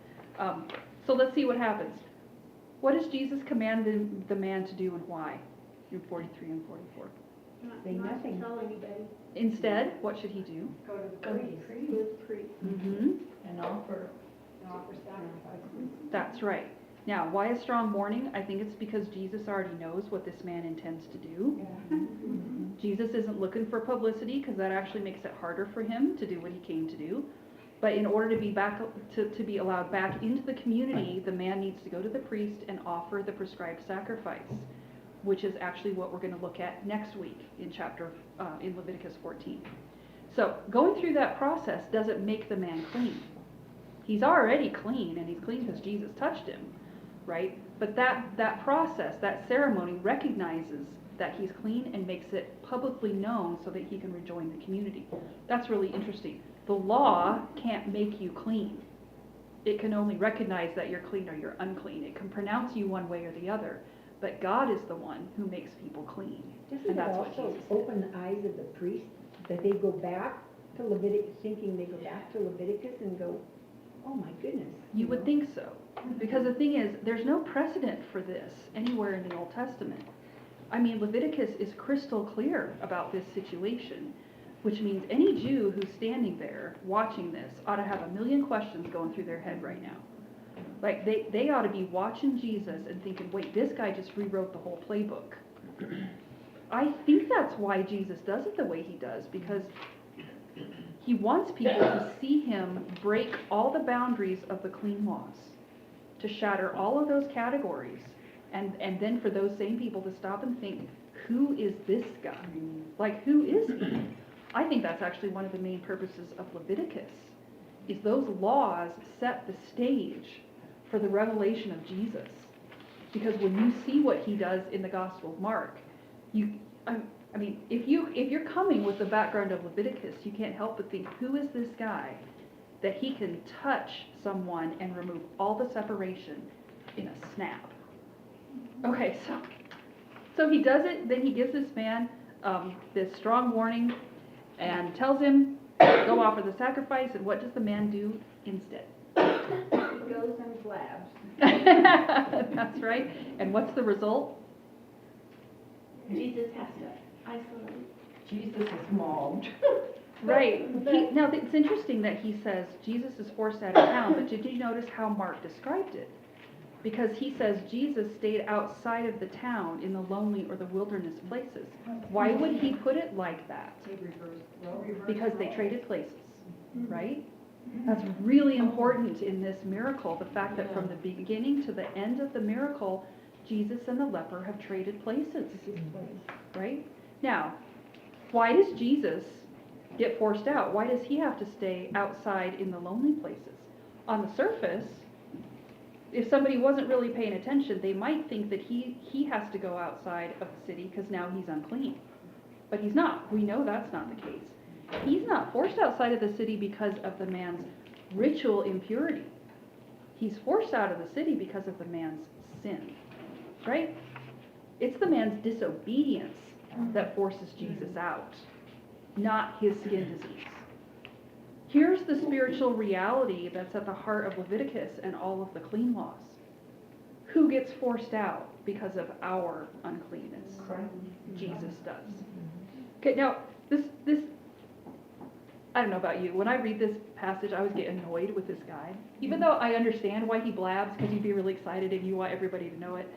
So let's see what happens. What does Jesus command the man to do and why? In 43 and 44. Say Not nothing. to tell anybody. Instead, what should he do? Go to the Go to the priest priest. Go to the priest. Mm-hmm. And offer. and offer sacrifices. That's right. Now, why a strong warning? I think it's because Jesus already knows what this man intends to do. Jesus isn't looking for publicity because that actually makes it harder for him to do what he came to do. But in order to be to be allowed back into the community, the man needs to go to the priest and offer the prescribed sacrifice, which is actually what we're going to look at next week in in Leviticus 14. So going through that process doesn't make the man clean. He's already clean, and he's clean because Jesus touched him, right? But that process, that ceremony recognizes that he's clean and makes it publicly known so that he can rejoin the community. That's really interesting. The law can't make you clean. It can only recognize that you're clean or you're unclean. It can pronounce you one way or the other. But God is the one who makes people clean. Doesn't And it that's what also Jesus did. open the eyes of the priest, that they go back to Leviticus, thinking they go back to Leviticus and go, oh my goodness. You would think so. Because the thing is, there's no precedent for this anywhere in the Old Testament. I mean, Leviticus is crystal clear about this situation, which means any Jew who's standing there watching this ought to have a million questions going through their head right now. Like, they ought to be watching Jesus and thinking, wait, this guy just rewrote the whole playbook. I think that's why Jesus does it the way he does, because he wants people to see him break all the boundaries of the clean laws, to shatter all of those categories, and then for those same people to stop and think, who is this guy? Like, who is he? I think that's actually one of the main purposes of Leviticus, is those laws set the stage for the revelation of Jesus. Because when you see what he does in the Gospel of Mark, I mean, if you're coming with the background of Leviticus, you can't help but think, who is this guy that he can touch someone and remove all the separation in a snap? Okay, so he does it, then he gives this man this strong warning and tells him, go offer the sacrifice, and what does the man do instead? He goes and blabs. That's right. And what's the result? Jesus has to isolate. Jesus is mauled. Right. Now, it's interesting that he says Jesus is forced out of town, but did you notice how Mark described it? Because he says Jesus stayed outside of the town in the lonely or the wilderness places. Why would he put it like that? Because they traded places, right? That's really important in this miracle, the fact that from the beginning to the end of the miracle, Jesus and the leper have traded places, right? Now, why does Jesus get forced out? Why does he have to stay outside in the lonely places? On the surface, if somebody wasn't really paying attention, they might think that he has to go outside of the city because now he's unclean. But he's not. We know that's not the case. He's not forced outside of the city because of the man's ritual impurity. He's forced out of the city because of the man's sin, right? It's the man's disobedience that forces Jesus out, not his skin disease. Here's the spiritual reality that's at the heart of Leviticus and all of the clean laws. Who gets forced out because of our uncleanness? Jesus does. Okay, now, this, I don't know about you, when I read this passage, I always get annoyed with this guy. Even though I understand why he blabs, because you'd be really excited and you want everybody to know it.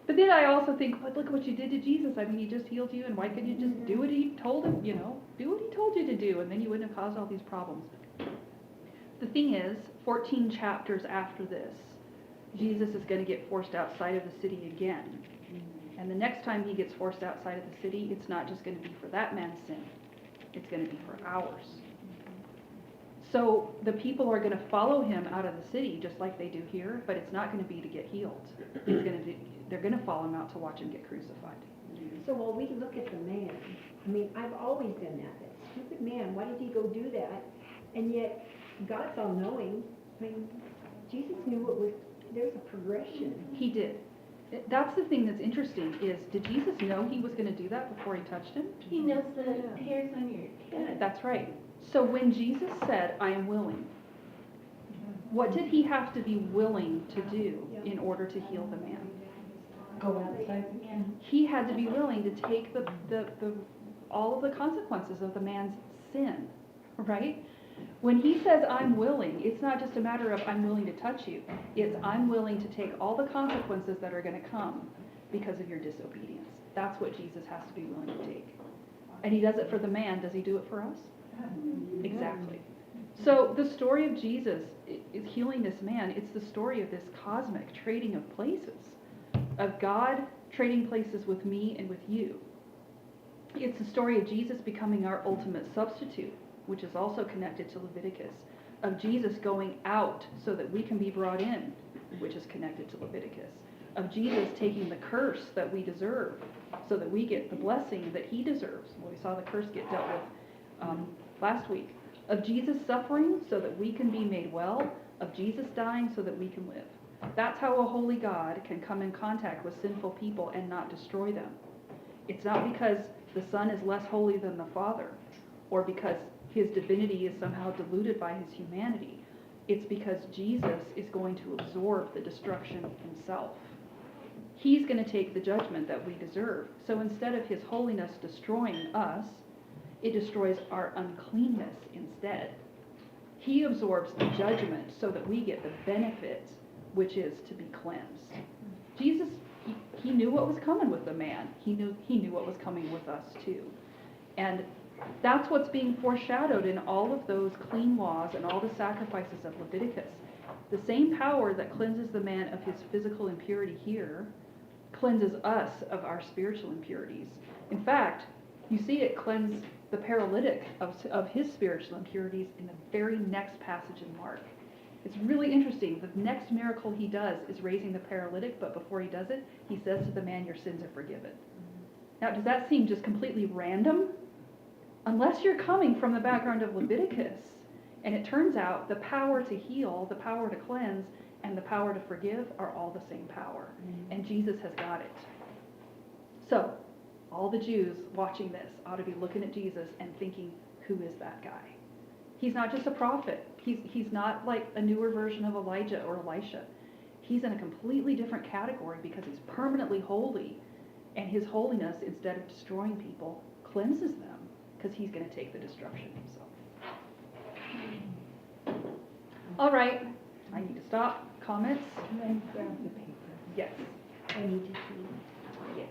But then I also think, but look at what you did to Jesus. I mean, he just healed you, and why couldn't you just do what he told him, you know? Do what he told you to do, and then you wouldn't have caused all these problems. The thing is, 14 chapters after this, Jesus is going to get forced outside of the city again. And the next time he gets forced outside of the city, it's not just going to be for that man's sin. It's going to be for ours. So the people are going to follow him out of the city just like they do here, but it's not going to be to get healed. They're going to follow him out to watch him get crucified. So while we look at the man, I mean, I've always done that. That stupid man, why did he go do that? And yet, God's all-knowing. I mean, Jesus knew what was, there's a progression. He did. That's the thing that's interesting is, did Jesus know he was going to do that before he touched him? He knows the hairs on your head. That's right. So when Jesus said, I am willing, what did he have to be willing to do in order to heal the man? Go outside. He had to be willing to take all of the consequences of the man's sin, right? When he says, I'm willing, it's not just a matter of I'm willing to touch you. It's I'm willing to take all the consequences that are going to come because of your disobedience. That's what Jesus has to be willing to take. And he does it for the man. Does he do it for us? Exactly. So the story of Jesus is healing this man. It's the story of this cosmic trading of places, of God trading places with me and with you. It's the story of Jesus becoming our ultimate substitute, which is also connected to Leviticus, of Jesus going out so that we can be brought in, which is connected to Leviticus, of Jesus taking the curse that we deserve so that we get the blessing that he deserves. Well, we saw the curse get dealt with last week. Of Jesus suffering so that we can be made well, of Jesus dying so that we can live. That's how a holy God can come in contact with sinful people and not destroy them. It's not because the Son is less holy than the Father, or because his divinity is somehow diluted by his humanity. It's because Jesus is going to absorb the destruction himself. He's going to take the judgment that we deserve. So instead of his holiness destroying us, it destroys our uncleanness instead. He absorbs the judgment so that we get the benefit, which is to be cleansed. Jesus, he knew what was coming with the man. He knew what was coming with us too. And that's what's being foreshadowed in all of those clean laws and all the sacrifices of Leviticus. The same power that cleanses the man of his physical impurity here cleanses us of our spiritual impurities. In fact, you see it cleanse the paralytic of his spiritual impurities in the very next passage in Mark. It's really interesting. The next miracle he does is raising the paralytic, but before he does it, he says to the man, your sins are forgiven. Now, does that seem just completely random? Unless you're coming from the background of Leviticus, and it turns out the power to heal, the power to cleanse, and the power to forgive are all the same power. And Jesus has got it. So, all the Jews watching this ought to be looking at Jesus and thinking, who is that guy? He's not just a prophet. He's not like a newer version of Elijah or Elisha. He's in a completely different category because he's permanently holy, and his holiness, instead of destroying people, cleanses them because he's going to take the destruction himself. All right, I need to stop. Comments? And then grab the paper. Yes. I need to see. Yes.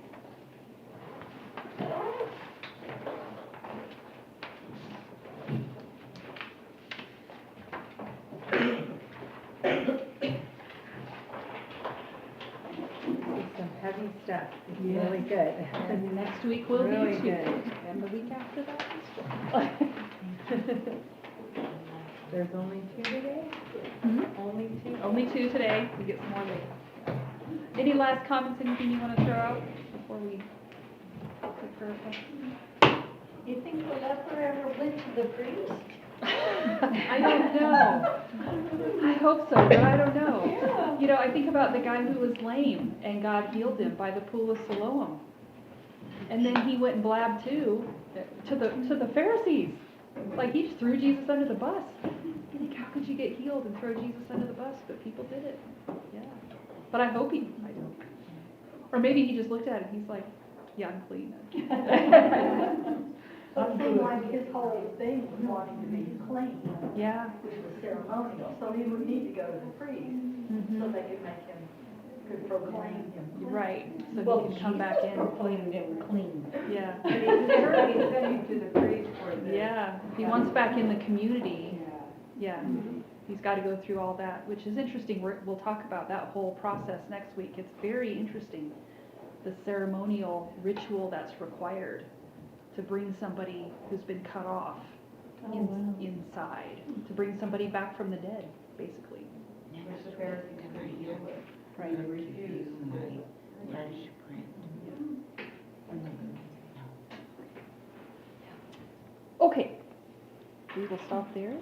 Some heavy stuff. It's really good. And next week will Really be good. Tuesday, and the week after that is There's only 2 today? Only 2? Only 2 today. We get some more later. Any last comments? Anything you want to throw out before we take prayer requests? You think the leper ever went to the priest? I don't know. I hope so, but I don't know. Yeah. You know, I think about the guy who was lame and God healed him by the pool of Siloam. And then he went and blabbed too to the Pharisees. Like he just threw Jesus under the bus. You think, how could you get healed and throw Jesus under the bus? But people did it. Yeah. But I hope he, or maybe he just looked at it, he's like, yeah, I'm clean. Well, it seemed like his whole thing was wanting to be clean, Yeah. which was ceremonial, so he would need to go to the priest, so they could make him, could proclaim him clean. Right, so he can come back in. Proclaimed him clean. Yeah. But he's sending to the priest for the. Yeah, if he wants back in the community, yeah, he's got to go through all that, which is interesting. We'll talk about that whole process next week. It's very interesting, the ceremonial ritual that's required to bring somebody who's been cut off inside, to bring somebody back from the dead, basically. Which the Pharisees didn't deal with. Right. They refused. Okay, we will stop there.